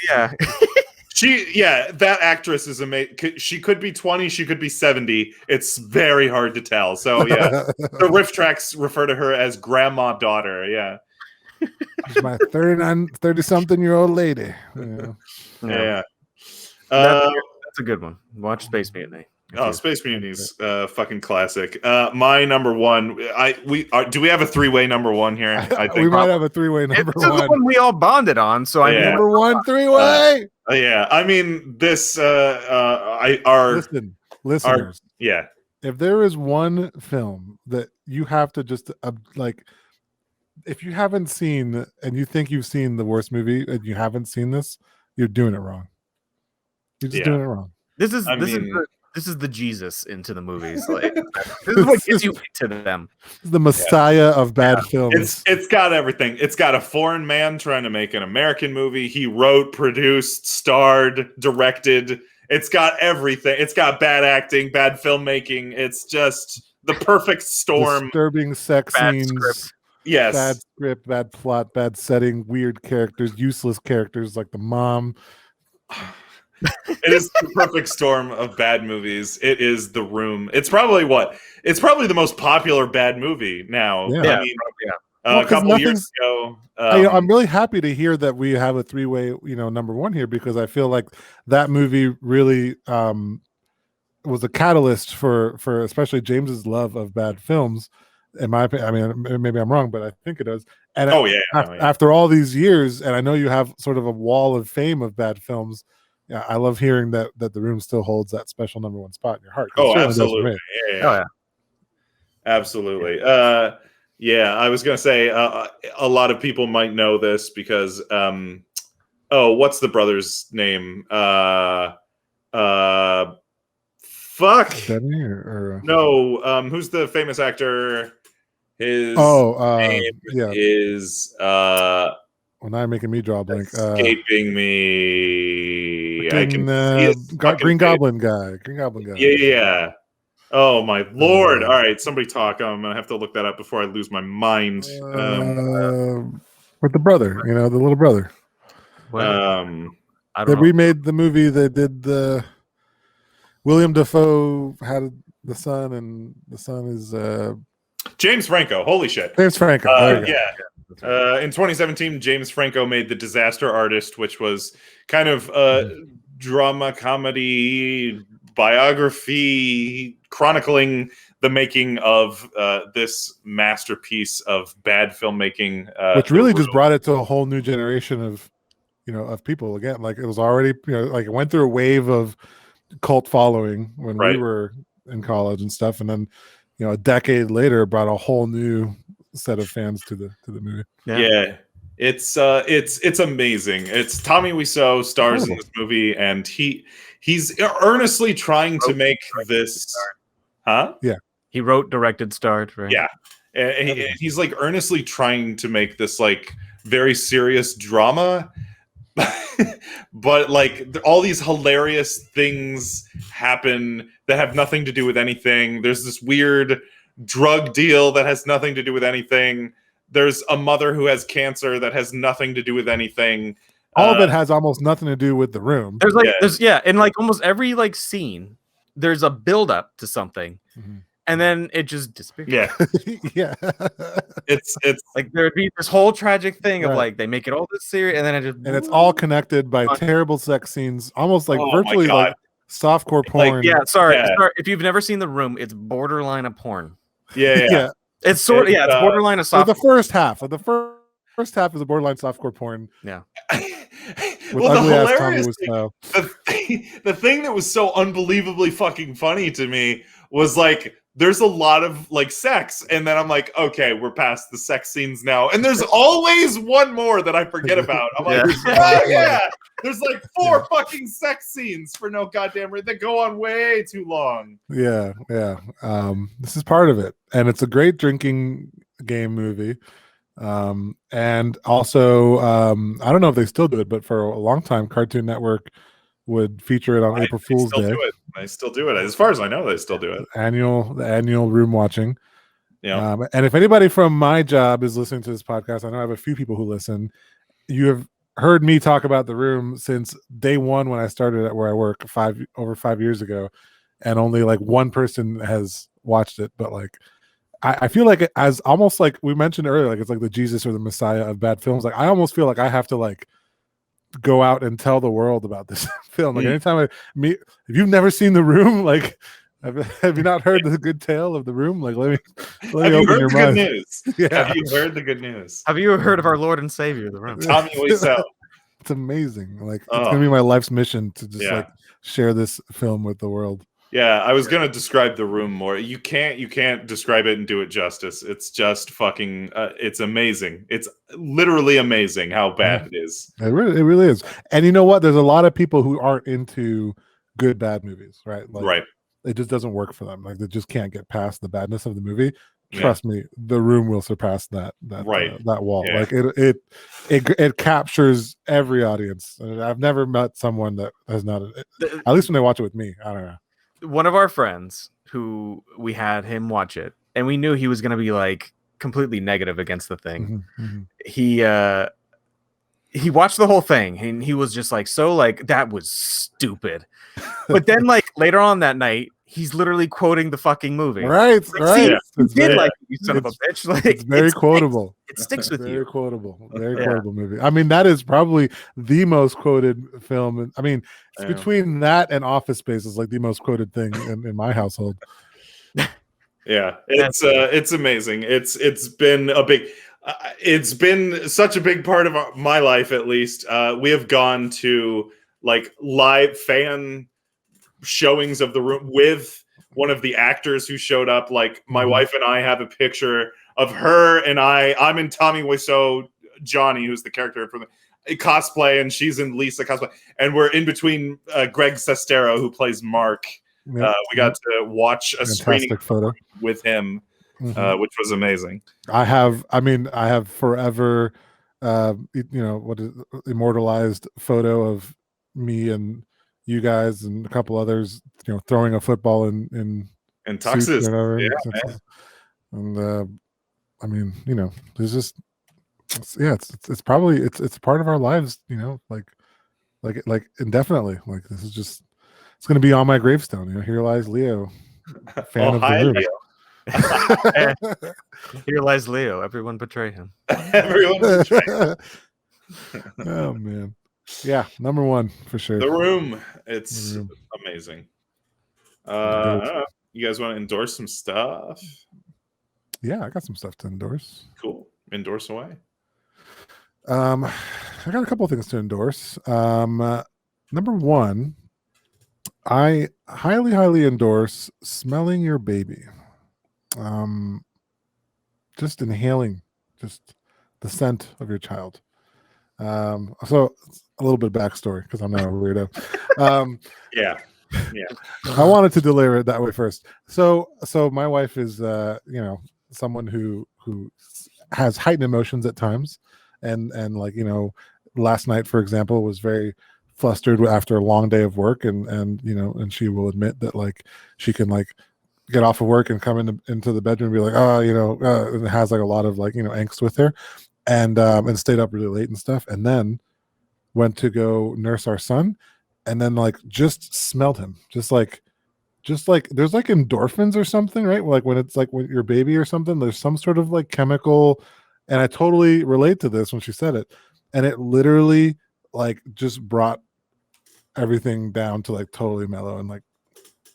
that actress is amazing. She could be 20, she could be 70. It's very hard to tell. So yeah, the riff tracks refer to her as grandma daughter. Yeah, she's my 30-something-year-old lady. Yeah. That's a good one. Watch Space Mutiny. Space Mutini's fucking classic. My number one. Do we have a three-way number one here? I think we might have a three-way number one. This is the one we all bonded on. So I mean, number one three-way. Yeah, I mean this. Listeners. Yeah. If there is one film that you have to just like, if you haven't seen and you think you've seen the worst movie and you haven't seen this, you're doing it wrong. You're just doing it wrong. This is the Jesus into the movies. Like this is what gets you into them. The Messiah of bad films. It's got everything. It's got a foreign man trying to make an American movie. He wrote, produced, starred, directed. It's got everything. It's got bad acting, bad filmmaking. It's just the perfect storm. Disturbing sex scenes. Script. Yes. Bad script, bad plot, bad setting, weird characters, useless characters like the mom. It is the perfect storm of bad movies. It is The Room. It's probably the most popular bad movie now. Yeah. I mean, a couple years ago. I'm really happy to hear that we have a three-way, number one here, because I feel like that movie really was a catalyst for especially James's love of bad films. In my opinion, I mean, maybe I'm wrong, but I think it is. And after all these years, and I know you have sort of a wall of fame of bad films. Yeah, I love hearing that The Room still holds that special number one spot in your heart. Oh, absolutely. Yeah. Absolutely. I was going to say a lot of people might know this because, what's the brother's name? Fuck. Denny or no, who's the famous actor? His name is well, now you're making me draw a blank. Escaping me. Green Goblin guy. Yeah. Oh my lord! All right, somebody talk. I'm gonna have to look that up before I lose my mind. With the brother, the little brother. I don't they know. remade the movie. They did the William Dafoe had the son, and the son is James Franco. Holy shit! James Franco. In 2017, James Franco made The Disaster Artist, which was kind of a drama comedy biography chronicling the making of this masterpiece of bad filmmaking, which really just brought it to a whole new generation of of people. Again, like it was already like it went through a wave of cult following when we were in college and stuff, and then a decade later it brought a whole new set of fans to the movie. Yeah. It's amazing. It's Tommy Wiseau stars in this movie, and he's earnestly trying to make this. Yeah. He wrote, directed, starred. Right. Yeah, and he's like earnestly trying to make this like very serious drama, but like all these hilarious things happen that have nothing to do with anything. There's this weird drug deal that has nothing to do with anything. There's a mother who has cancer that has nothing to do with anything. All of it has almost nothing to do with The Room. There's in like almost every like scene, there's a build up to something, and then it just disappears. Yeah, yeah. It's like there'd be this whole tragic thing of like they make it all this serious, and then it's all connected by terrible sex scenes, almost like virtually like softcore porn. Like, sorry. If you've never seen The Room, it's borderline a porn. Yeah. It's sort of it's borderline a soft. The first half is a borderline softcore porn. Yeah. Well, the thing that was so unbelievably fucking funny to me was like there's a lot of like sex, and then I'm like, okay, we're past the sex scenes now, and there's always one more that I forget about. I'm like, oh yeah, there's like 4 fucking sex scenes for no goddamn reason that go on way too long. Yeah. This is part of it, and it's a great drinking game movie. And also, I don't know if they still do it, but for a long time, Cartoon Network would feature it on April Fool's Day. I still do it. As far as I know, they still do it. The annual room watching. Yeah. And if anybody from my job is listening to this podcast, I know I have a few people who listen. You have heard me talk about The Room since day one when I started at where I work over 5 years ago, and only like one person has watched it. But like, I feel like as almost like we mentioned earlier, like it's like the Jesus or the Messiah of bad films. Like I almost feel like I have to like go out and tell the world about this film. Like anytime if you've never seen The Room, like have you not heard the good tale of The Room? Like let me open your mind. Good news? Yeah. Have you heard the good news? Have you heard of our Lord and Savior, The Room? Tommy Wiseau. It's amazing. Like it's gonna be my life's mission to just like share this film with the world. Yeah, I was gonna describe The Room more. You can't describe it and do it justice. It's just fucking. It's amazing. It's literally amazing how bad it is. It really is. And you know what? There's a lot of people who aren't into good bad movies, right? Like, right. It just doesn't work for them. Like they just can't get past the badness of the movie. Trust me, The Room will surpass that wall. Yeah. Like it captures every audience. I've never met someone that has not. At least when they watch it with me, I don't know. One of our friends who we had him watch it, and we knew he was going to be like completely negative against the thing. He watched the whole thing and he was just like, so like that was stupid. But then like later on that night, he's literally quoting the fucking movie. Right. See, like you son of a bitch. Like it's very quotable. It sticks with you. Very quotable movie. I mean, that is probably the most quoted film. I mean, between that and Office Space is like the most quoted thing in my household. Yeah, it's amazing. It's been such a big part of my life. At least we have gone to like live fan showings of The Room with one of the actors who showed up. Like my wife and I have a picture of her and I'm in Tommy Wiseau, Johnny, who's the character from the cosplay, and she's in Lisa cosplay, and we're in between Greg Sestero, who plays Mark. We got to watch a screening photo with him, which was amazing. I have forever immortalized photo of me and you guys and a couple others, throwing a football in Texas. And I mean, there's just it's probably it's part of our lives, like indefinitely. Like this is just it's going to be on my gravestone. Here lies Leo, fan of The Room. Here lies Leo. Everyone betray him. Everyone betray him. Oh man. Yeah, number one for sure. The Room. It's amazing. You guys want to endorse some stuff? Yeah, I got some stuff to endorse. Cool. Endorse away. I got a couple of things to endorse. Number one, I highly endorse smelling your baby. Just inhaling just the scent of your child. So a little bit of backstory because I'm not a weirdo. Yeah. I wanted to deliver it that way first. So my wife is someone who has heightened emotions at times, and like last night, for example, was very flustered after a long day of work, and she will admit that like she can like get off of work and come into the bedroom and be like, and it has like a lot of like angst with her, and stayed up really late and stuff, and then went to go nurse our son, and then like just smelled him, just like there's like endorphins or something, right? Like when it's like when your baby or something, there's some sort of like chemical, and I totally relate to this when she said it, and it literally like just brought everything down to like totally mellow and like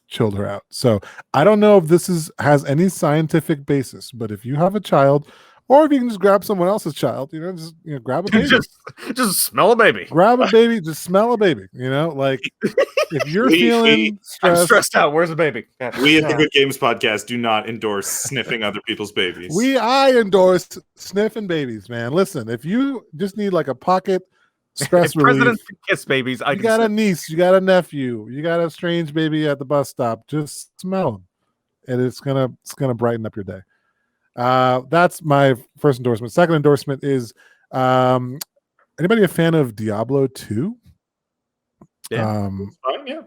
chilled her out. So I don't know if this has any scientific basis, but if you have a child Or if you can just grab someone else's child, just grab a baby. just smell a baby. Grab a baby, just smell a baby. Like if you're feeling I'm stressed, stressed out. Where's the baby? We at the Good Games Podcast do not endorse sniffing other people's babies. I endorse sniffing babies, man. Listen, if you just need like a pocket stress relief, Presidents can kiss babies. You got a niece, you got a nephew, you got a strange baby at the bus stop. Just smell them, and it's gonna brighten up your day. That's my first endorsement. Second endorsement is anybody a fan of Diablo 2? Yeah, fine, yeah.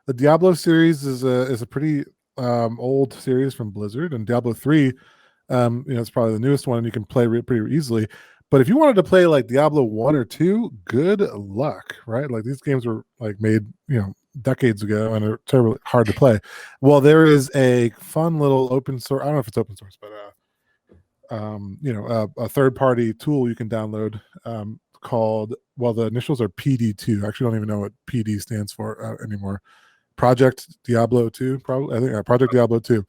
The Diablo series is a pretty old series from Blizzard, and Diablo 3, it's probably the newest one, and you can play pretty easily. But if you wanted to play like Diablo 1 or 2, good luck, right? Like these games were like made, decades ago, and are terribly hard to play. Well, there is a fun little open source. I don't know if it's open source, but a third-party tool you can download called, the initials are PD2. I actually don't even know what PD stands for anymore. Project Diablo 2, probably. I think Project Diablo 2,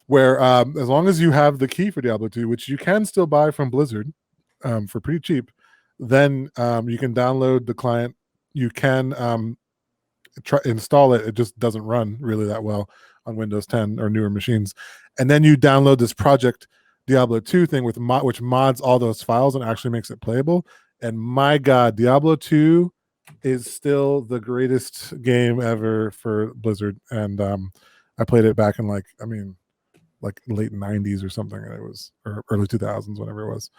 where as long as you have the key for Diablo 2, which you can still buy from Blizzard for pretty cheap, then you can download the client. You can install it. It just doesn't run really that well on Windows 10 or newer machines. And then you download this Project Diablo 2 thing which mods all those files and actually makes it playable. And my God, Diablo 2 is still the greatest game ever for Blizzard. And I played it back in like late 90s or something. And it was or early 2000s, whenever it was.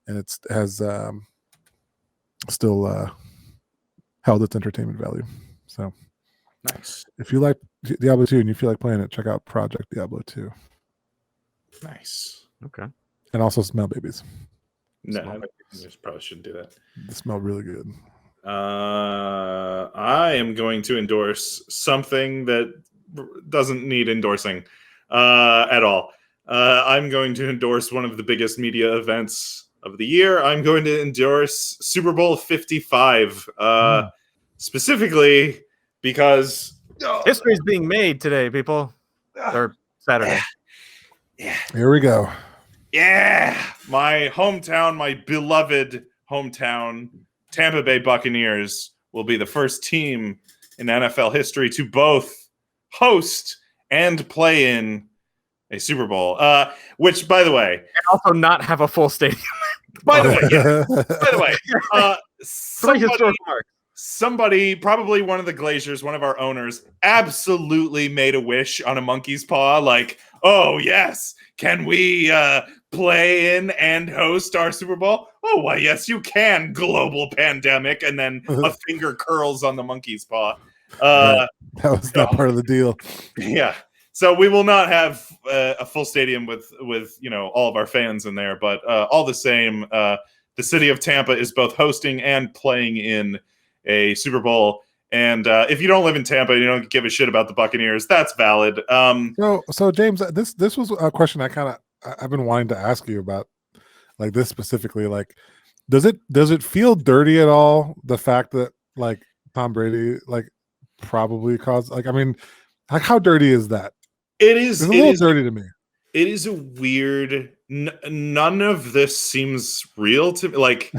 And it has still held its entertainment value. So nice. If you like Diablo 2 and you feel like playing it, check out Project Diablo 2. Nice. Okay. And also smell babies. No, I just probably shouldn't do that. They smell really good. I am going to endorse something that doesn't need endorsing at all. I'm going to endorse one of the biggest media events of the year. I'm going to endorse Super Bowl 55, specifically because history is being made today, people. Or Saturday. Yeah. Here we go. Yeah. My hometown, my beloved hometown, Tampa Bay Buccaneers will be the first team in NFL history to both host and play in a Super Bowl. Which, by the way, and also not have a full stadium. By the way, three historic marks. Somebody, probably one of the Glaciers, one of our owners, absolutely made a wish on a monkey's paw. Like, oh yes, can we play in and host our Super Bowl? Oh, why, yes, you can, global pandemic. And then a finger curls on the monkey's paw. Right. That was not part of the deal. Yeah. So we will not have a full stadium with all of our fans in there. But all the same, the city of Tampa is both hosting and playing in a Super Bowl. And if you don't live in Tampa and you don't give a shit about the Buccaneers, that's valid. So James, this was a question I've been wanting to ask you about, like this specifically. Like, does it feel dirty at all, the fact that like Tom Brady probably caused how dirty is that? It's a little dirty to me. It is a weird. None of this seems real to me. Like,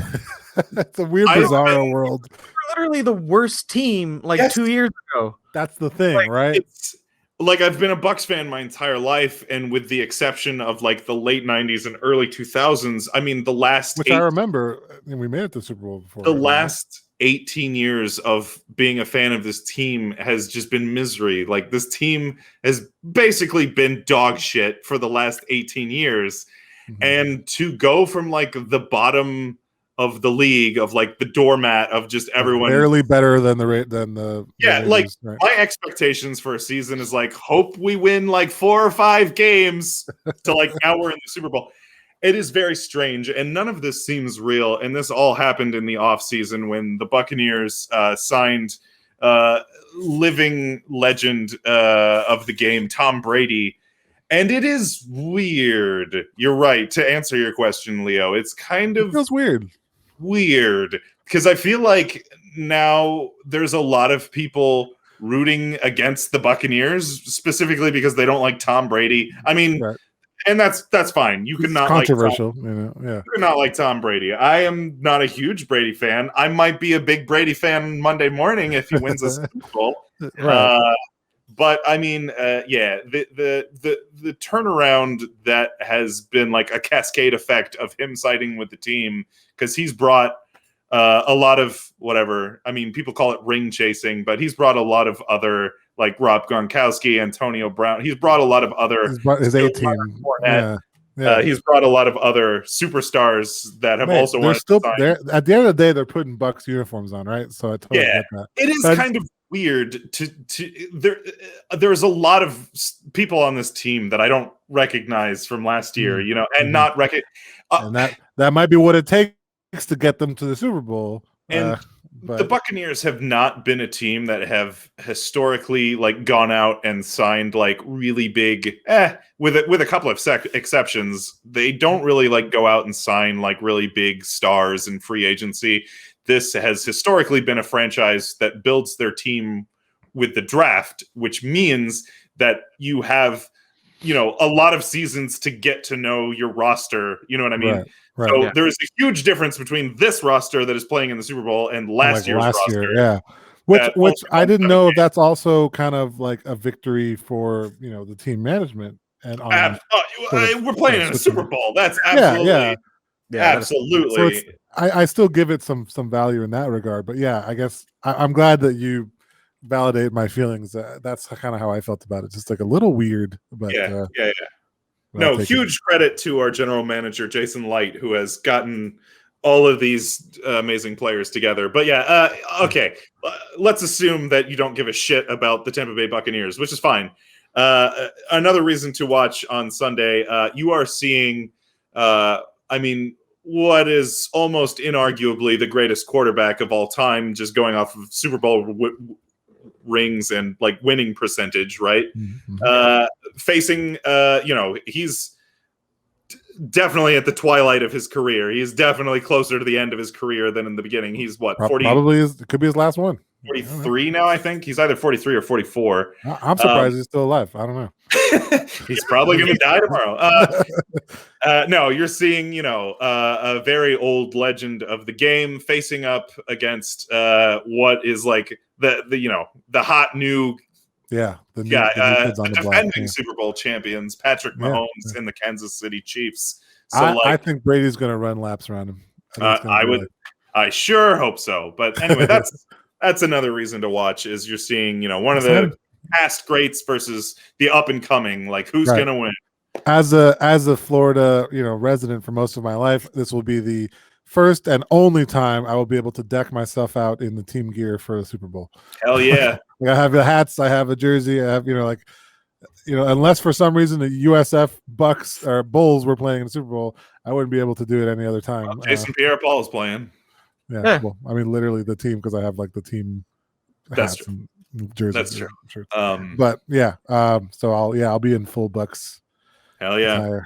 it's a weird, bizarre world. Literally the worst team 2 years ago. That's the thing, right? It's like I've been a Bucs fan my entire life, and with the exception of like the late 90s and early 2000s, I mean, the last I remember, and we made it to the Super Bowl before. The last 18 years of being a fan of this team has just been misery. Like, this team has basically been dog shit for the last 18 years. Mm-hmm. And to go from like the bottom of the league, of like the doormat of just everyone barely better than the Raiders, right? My expectations for a season is like, hope we win like 4 or 5 games to like now we're in the Super Bowl. It is very strange, and none of this seems real. And this all happened in the offseason when the Buccaneers signed living legend of the game, Tom Brady. And it is weird. You're right. To answer your question, Leo, it feels weird because I feel like now there's a lot of people rooting against the Buccaneers, specifically because they don't like Tom Brady. I mean, and that's fine. You It's can not controversial, you cannot like Tom Brady. I am not a huge Brady fan. I might be a big Brady fan Monday morning if he wins a Super Bowl. Right. But I mean, the turnaround that has been like a cascade effect of him siding with the team, because he's brought a lot of whatever. I mean, people call it ring chasing, but he's brought a lot of other, like Rob Gronkowski, Antonio Brown. He's brought a lot of other. He's brought his A team. Yeah. He's brought a lot of other superstars that have also they're wanted still to sign. there. At the end of the day, they're putting Bucks uniforms on, right? So I totally get that. It is kind of weird to there's a lot of people on this team that I don't recognize from last year, and not recognize. And that might be what it takes to get them to the Super Bowl. But the Buccaneers have not been a team that have historically like gone out and signed like really big, with a couple of exceptions. They don't really like go out and sign like really big stars in free agency. This has historically been a franchise that builds their team with the draft, which means that you have, a lot of seasons to get to know your roster. You know what I mean? Right. So there's a huge difference between this roster that is playing in the Super Bowl and last year's roster. Yeah. Which I didn't know if that's also kind of like a victory for, the team management. And we're playing in a Super Bowl. That's absolutely, absolutely. So I still give it some value in that regard. But yeah, I guess I'm glad that you validate my feelings. That's kind of how I felt about it. Just like a little weird, but No, huge credit to our general manager, Jason Light, who has gotten all of these amazing players together. But okay. Let's assume that you don't give a shit about the Tampa Bay Buccaneers, which is fine. Another reason to watch on Sunday, you are seeing, what is almost inarguably the greatest quarterback of all time, just going off of Super Bowl rings and like winning percentage, right? Facing, he's definitely at the twilight of his career. He's definitely closer to the end of his career than in the beginning. He's what, 40? Probably it could be his last one. 43 now, I think. He's either 43 or 44. I'm surprised he's still alive. I don't know. He's probably going to die tomorrow. No, you're seeing, a very old legend of the game facing up against what is like the hot new the defending Super Bowl champions, Patrick Mahomes and the Kansas City Chiefs. So I think Brady's going to run laps around him. I sure hope so. But anyway, that's another reason to watch, is you're seeing, one of the past greats versus the up and coming, like who's going to win. As a Florida, resident for most of my life, this will be the first and only time I will be able to deck myself out in the team gear for the Super Bowl. Hell yeah. I have the hats, I have a jersey, I have, unless for some reason the USF Bucks or Bulls were playing in the Super Bowl, I wouldn't be able to do it any other time. Well, Jason Pierre-Paul is playing. Yeah. Well, literally the team, because I have like the team hats and jerseys. That's true. Sure. But so I'll be in full Bucks. Hell yeah.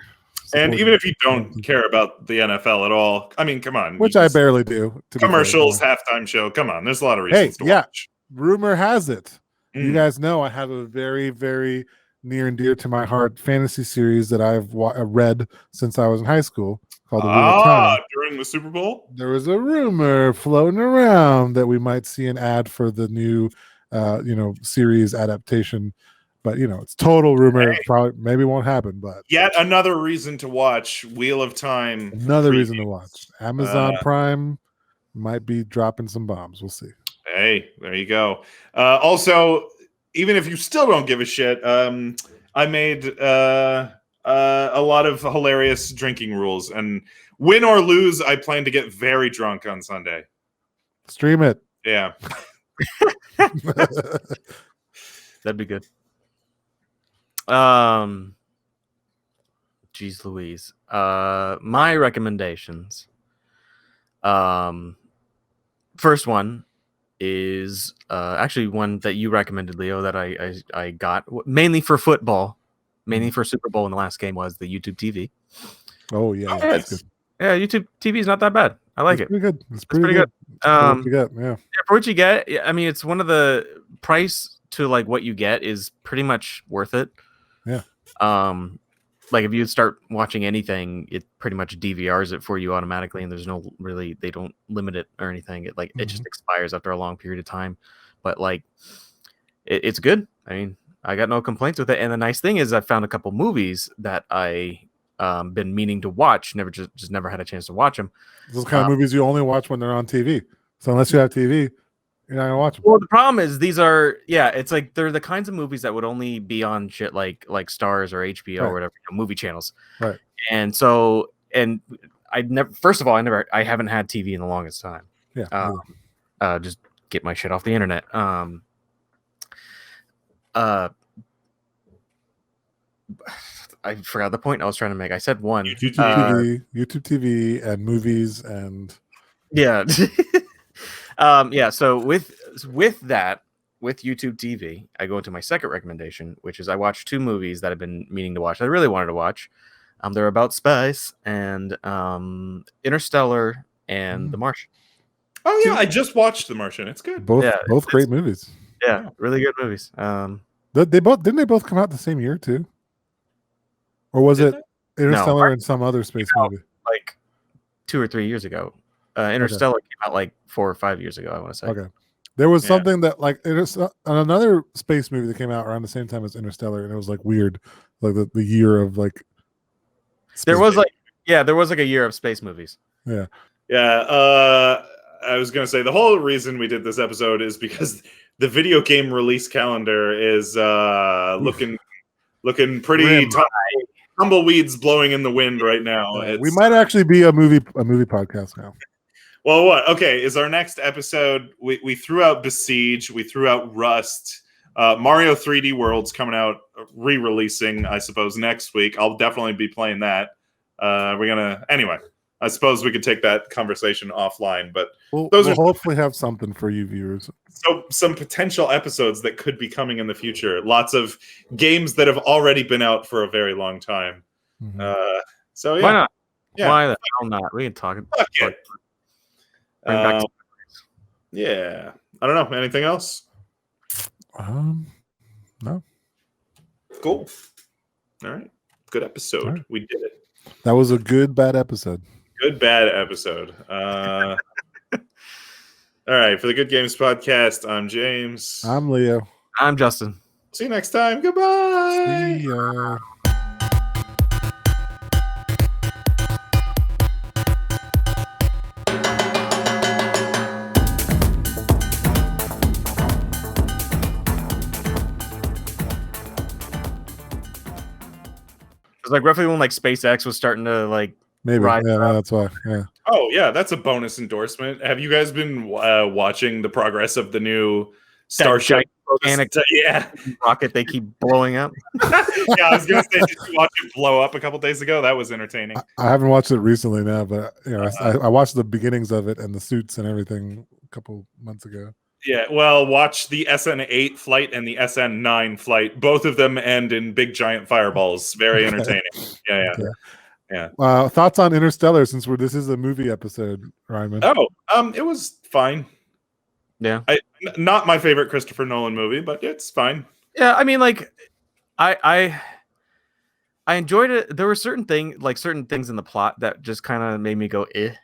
And even if you don't care about the NFL at all, I mean, come on. Which I barely do. Commercials, halftime show. Come on. There's a lot of reasons to watch. Rumor has it. You guys know I have a very, very near and dear to my heart fantasy series that I've read since I was in high school called The Wheel of Time. During the Super Bowl? There was a rumor floating around that we might see an ad for the new series adaptation. But it's total rumor. Probably maybe won't happen. But yet another reason to watch Wheel of Time. Another reason to watch. Amazon Prime might be dropping some bombs. We'll see. Hey, there you go. Also, even if you still don't give a shit, I made a lot of hilarious drinking rules, and win or lose, I plan to get very drunk on Sunday. Stream it. Yeah. That'd be good. Geez Louise. My recommendations. First one is actually one that you recommended, Leo, that I got mainly for football, mainly for Super Bowl in the last game, was the YouTube TV. Oh yeah, that's good. Yeah, YouTube TV is not that bad. I like it. Pretty good. It's pretty good. Yeah, for what you get, I mean, it's one of the price to like what you get is pretty much worth it. Yeah. like if you start watching anything, it pretty much DVRs it for you automatically, and there's no really they don't limit it or anything. It like it just expires after a long period of time. But like it's good. I mean, I got no complaints with it. And the nice thing is I found a couple movies that I been meaning to watch, just never had a chance to watch them. Those kind of movies you only watch when they're on TV. So unless you have TV, you're not gonna watch them. Well, the problem is these are it's like they're the kinds of movies that would only be on shit like Stars or HBO or whatever, movie channels. Right. And so I never first of all I haven't had TV in the longest time. Yeah. Just get my shit off the internet. I forgot the point I was trying to make. I said one. YouTube TV, and movies and yeah. So with that, with YouTube TV, I go into my second recommendation, which is I watched 2 movies that I've been meaning to watch. I really wanted to watch. They're about space and Interstellar and The Martian. Oh yeah, I just watched The Martian. It's good. Both great movies. Yeah, really good movies. They both come out the same year too? Or was it Interstellar and some other space movie? Like 2 or 3 years ago. Interstellar came out like 4 or 5 years ago, I want to say. Okay. There was something that like another space movie that came out around the same time as Interstellar, and it was like weird, like the year of like. There was like a year of space movies. Yeah. Yeah. I was gonna say the whole reason we did this episode is because the video game release calendar is looking pretty tumbleweeds blowing in the wind right now. We might actually be a movie podcast now. Well, what? Okay, is our next episode? We threw out Besiege, we threw out Rust. Mario 3D World's coming out, re-releasing, I suppose, next week. I'll definitely be playing that. Anyway. I suppose we could take that conversation offline, but we'll hopefully have something for you viewers. So some potential episodes that could be coming in the future. Lots of games that have already been out for a very long time. So yeah. Why not? Yeah. Why the hell not? We can talk about it. Yeah. I don't know. Anything else? No. Cool. All right. Good episode. Right. We did it. That was a good, bad episode. Good, bad episode. All right. For the Good Games Podcast, I'm James. I'm Leo. I'm Justin. See you next time. Goodbye. See ya. It was like roughly when like SpaceX was starting to like maybe that's why. Yeah. Oh yeah, that's a bonus endorsement. Have you guys been watching the progress of the new Starship rocket they keep blowing up? Yeah, I was gonna say, did you watch it blow up a couple days ago? That was entertaining. I haven't watched it recently now, but I watched the beginnings of it and the suits and everything a couple months ago. Yeah, well, watch the SN8 flight and the SN9 flight. Both of them end in big giant fireballs. Very entertaining. Yeah. Thoughts on Interstellar, since this is a movie episode, Ryman? It was fine. Yeah. Not my favorite Christopher Nolan movie, but it's fine. Yeah, I mean, like, I enjoyed it. There were certain things in the plot that just kind of made me go, eh.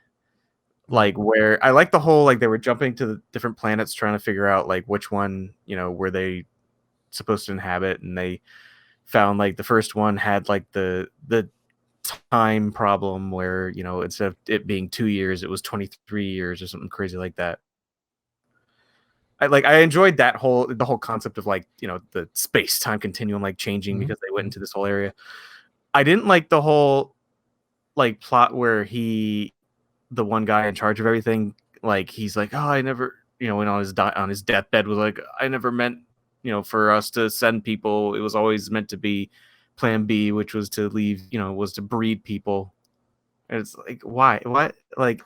Like where I like the whole like they were jumping to the different planets trying to figure out like which one were they supposed to inhabit, and they found like the first one had like the time problem where instead of it being 2 years it was 23 years or something crazy like that. I enjoyed the whole concept of like the space time continuum like changing because they went into this whole area. I didn't like the whole like plot where the one guy in charge of everything, like he's like, oh, I never, when on his deathbed was like, I never meant, for us to send people. It was always meant to be Plan B, which was to leave, was to breed people. And it's like, why? What? Like,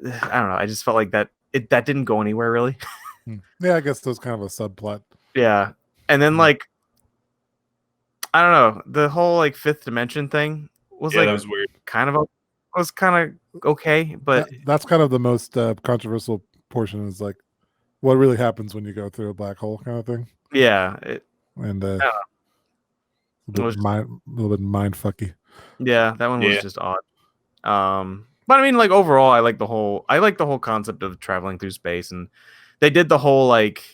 I don't know. I just felt like that didn't go anywhere really. Yeah, I guess that was kind of a subplot. Yeah, and then like, I don't know, the whole like fifth dimension thing was that was weird. Was kind of okay, but that's kind of the most controversial portion is like what really happens when you go through a black hole kind of thing. Yeah. A little bit mind fucky. Yeah, that one was just odd. But I mean, like overall, I like the whole concept of traveling through space, and they did the whole like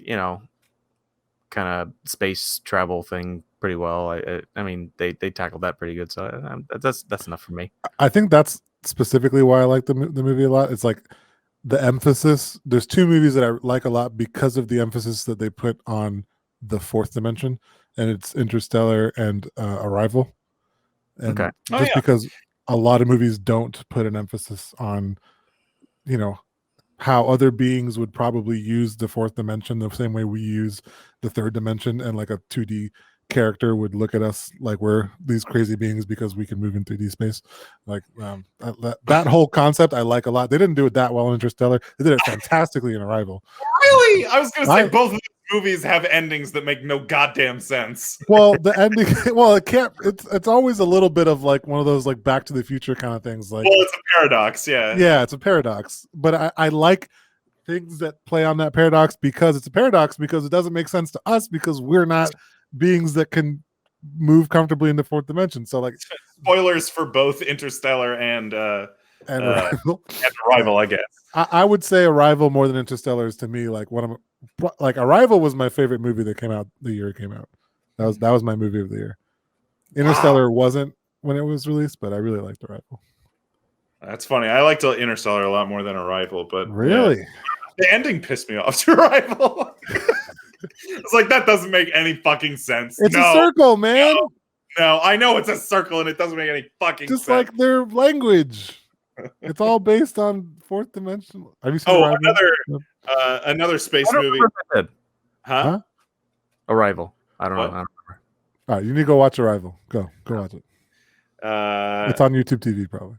kind of space travel thing pretty well. I mean, they tackled that pretty good. So that's enough for me. I think that's specifically why I like the movie a lot. It's like the emphasis. There's two movies that I like a lot because of the emphasis that they put on the fourth dimension, and it's Interstellar and Arrival. And because a lot of movies don't put an emphasis on, how other beings would probably use the fourth dimension the same way we use the third dimension, and like a 2D character would look at us like we're these crazy beings because we can move in 3D space. Like that whole concept I like a lot. They didn't do it that well in Interstellar. They did it fantastically in Arrival. Really? I was going to say both of these movies have endings that make no goddamn sense. Well, the ending, it can't. It's always a little bit of like one of those like Back to the Future kind of things. Like, well, it's a paradox, yeah. Yeah, it's a paradox. But I like things that play on that paradox because it's a paradox, because it doesn't make sense to us because we're not beings that can move comfortably in the fourth dimension. So like, spoilers for both Interstellar and Arrival, I guess. I would say Arrival more than Interstellar is to me like Arrival was my favorite movie that came out the year it came out. That was my movie of the year. Interstellar wasn't when it was released, but I really liked Arrival. That's funny. I liked Interstellar a lot more than Arrival, but really, the ending pissed me off to Arrival. It's like, that doesn't make any fucking sense. It's a circle, man. No, I know it's a circle and it doesn't make any fucking sense. Just like their language. It's all based on fourth dimension. Have you seen Arrival? Another space movie. Huh? Arrival. I don't know. All right, you need to go watch Arrival. Go watch it. It's on YouTube TV probably.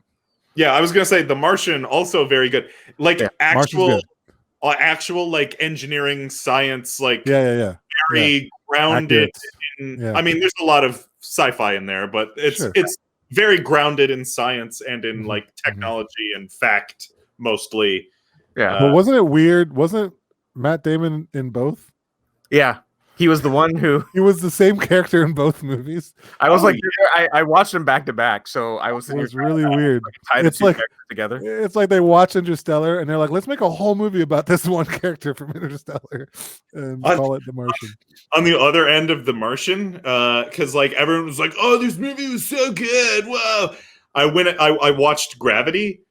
Yeah, I was gonna say The Martian, also very good. Like actual like engineering science, like very grounded. I mean, there's a lot of sci-fi in there, but it's very grounded in science and in like technology and fact mostly. Yeah, but wasn't it weird? Wasn't Matt Damon in both? Yeah. He was the one who... He was the same character in both movies. I was I watched them back to back, so I was... It was really weird. It's like together. It's like they watch Interstellar and they're like, let's make a whole movie about this one character from Interstellar and call it The Martian. On the other end of The Martian, because like everyone was like, "Oh, this movie was so good! Wow!" I watched Gravity.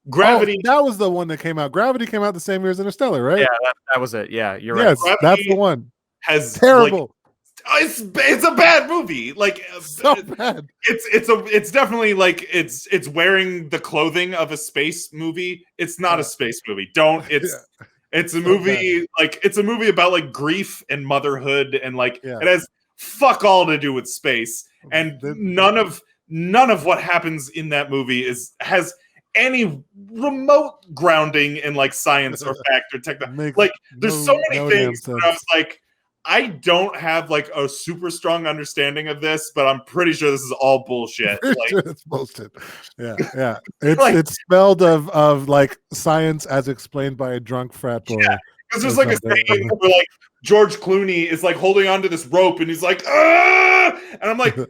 That was the one that came out. Gravity came out the same year as Interstellar, right? Yeah, that was it. Yeah, you're right. Yes, that's the one. Has terrible. Like, it's a bad movie. Like so bad. It's definitely like it's wearing the clothing of a space movie. It's not a space movie. It's a movie bad. Like it's a movie about like grief and motherhood and like it has fuck all to do with space. And none of what happens in that movie has any remote grounding in like science or fact or technology. Like there's so many things that I was like, I don't have like a super strong understanding of this, but I'm pretty sure this is all bullshit. It's bullshit. Yeah. It's spelled of like science as explained by a drunk frat boy. Yeah, because there's like a scene where like George Clooney is like holding onto this rope and he's like, "Ah!" And I'm like, there's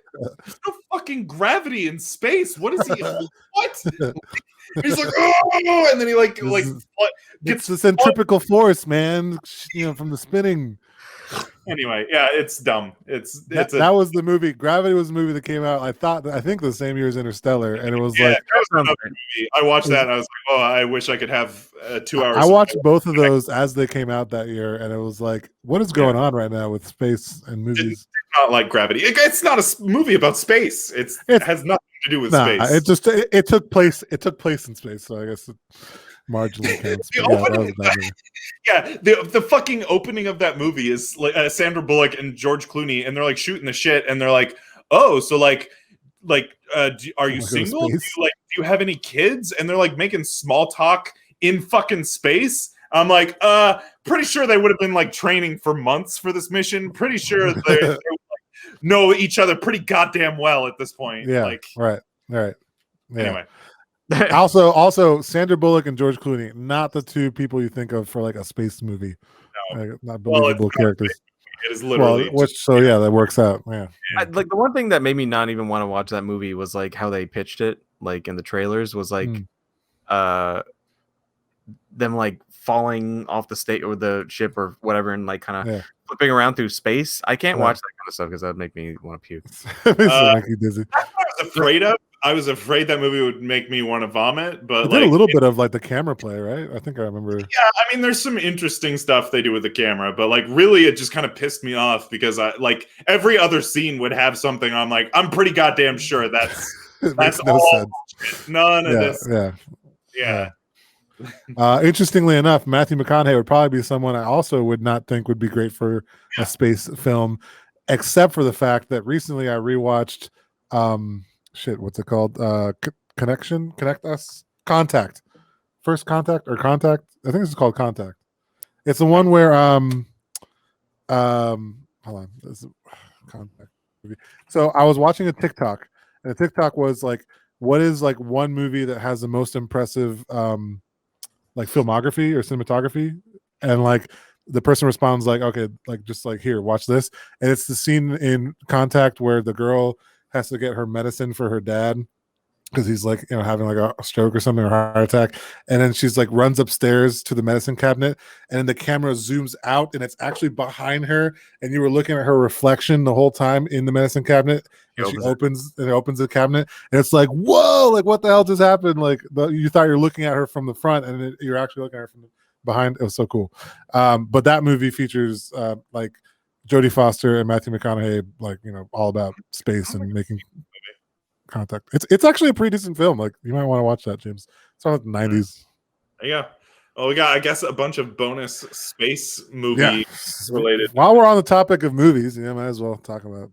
no fucking gravity in space. What is he? What? He's like, "Oh!" And then he like gets the centripetal force, man. From the spinning. Anyway, yeah, it's dumb. That was the movie. Gravity was the movie that came out. I think the same year as Interstellar, and it was that was another movie. I watched that and I was like, oh, I wish I could have 2 hours. I watched both of those as they came out that year, and it was like, what is going on right now with space and movies? It's not like Gravity. It's not a movie about space. It has nothing to do with space. It took place. It took place in space, so I guess it marginally counts. The fucking opening of that movie is like Sandra Bullock and George Clooney, and they're like shooting the shit, and they're like, "Oh, so are you single? Do you have any kids?" And they're like making small talk in fucking space. I'm like, pretty sure they would have been like training for months for this mission. Pretty sure they would, know each other pretty goddamn well at this point. Yeah, right. Yeah. Anyway. Also, Sandra Bullock and George Clooney, not the two people you think of for like a space movie. No. Not believable characters. It is literally that works out. Yeah. Like the one thing that made me not even want to watch that movie was like how they pitched it, like in the trailers, was like them like falling off the state or the ship or whatever, and like kind of flipping around through space. I can't watch that kind of stuff because that would make me want to puke. Make you dizzy. That's what I was afraid of. I was afraid that movie would make me want to vomit, but it did a little bit of like the camera play, right? I think I remember. Yeah, I mean, there's some interesting stuff they do with the camera, but like really, it just kind of pissed me off because I like every other scene would have something. I'm like, I'm pretty goddamn sure that's makes no all sense. None of this. Yeah. Interestingly enough, Matthew McConaughey would probably be someone I also would not think would be great for a space film, except for the fact that recently I rewatched what's it called? Contact. First Contact or Contact? I think this is called Contact. It's the one where hold on. This is Contact movie. So I was watching a TikTok, and the TikTok was like, what is like one movie that has the most impressive like filmography or cinematography? And like the person responds like, okay, like just like here, watch this. And it's the scene in Contact where the girl has to get her medicine for her dad because he's like, you know, having like a stroke or something or heart attack. And then she's like runs upstairs to the medicine cabinet, and then the camera zooms out and it's actually behind her, and you were looking at her reflection the whole time in the medicine cabinet. And she opens the cabinet, and it's like, whoa, like what the hell just happened? Like you thought you're looking at her from the front, and you're actually looking at her from behind. It was so cool. But that movie features like Jodie Foster and Matthew McConaughey, like, you know, all about space and making contact. It's actually a pretty decent film. Like, you might want to watch that, James. It's from the 90s. Yeah. Oh, we got, I guess, a bunch of bonus space movie related. While we're on the topic of movies, might as well talk about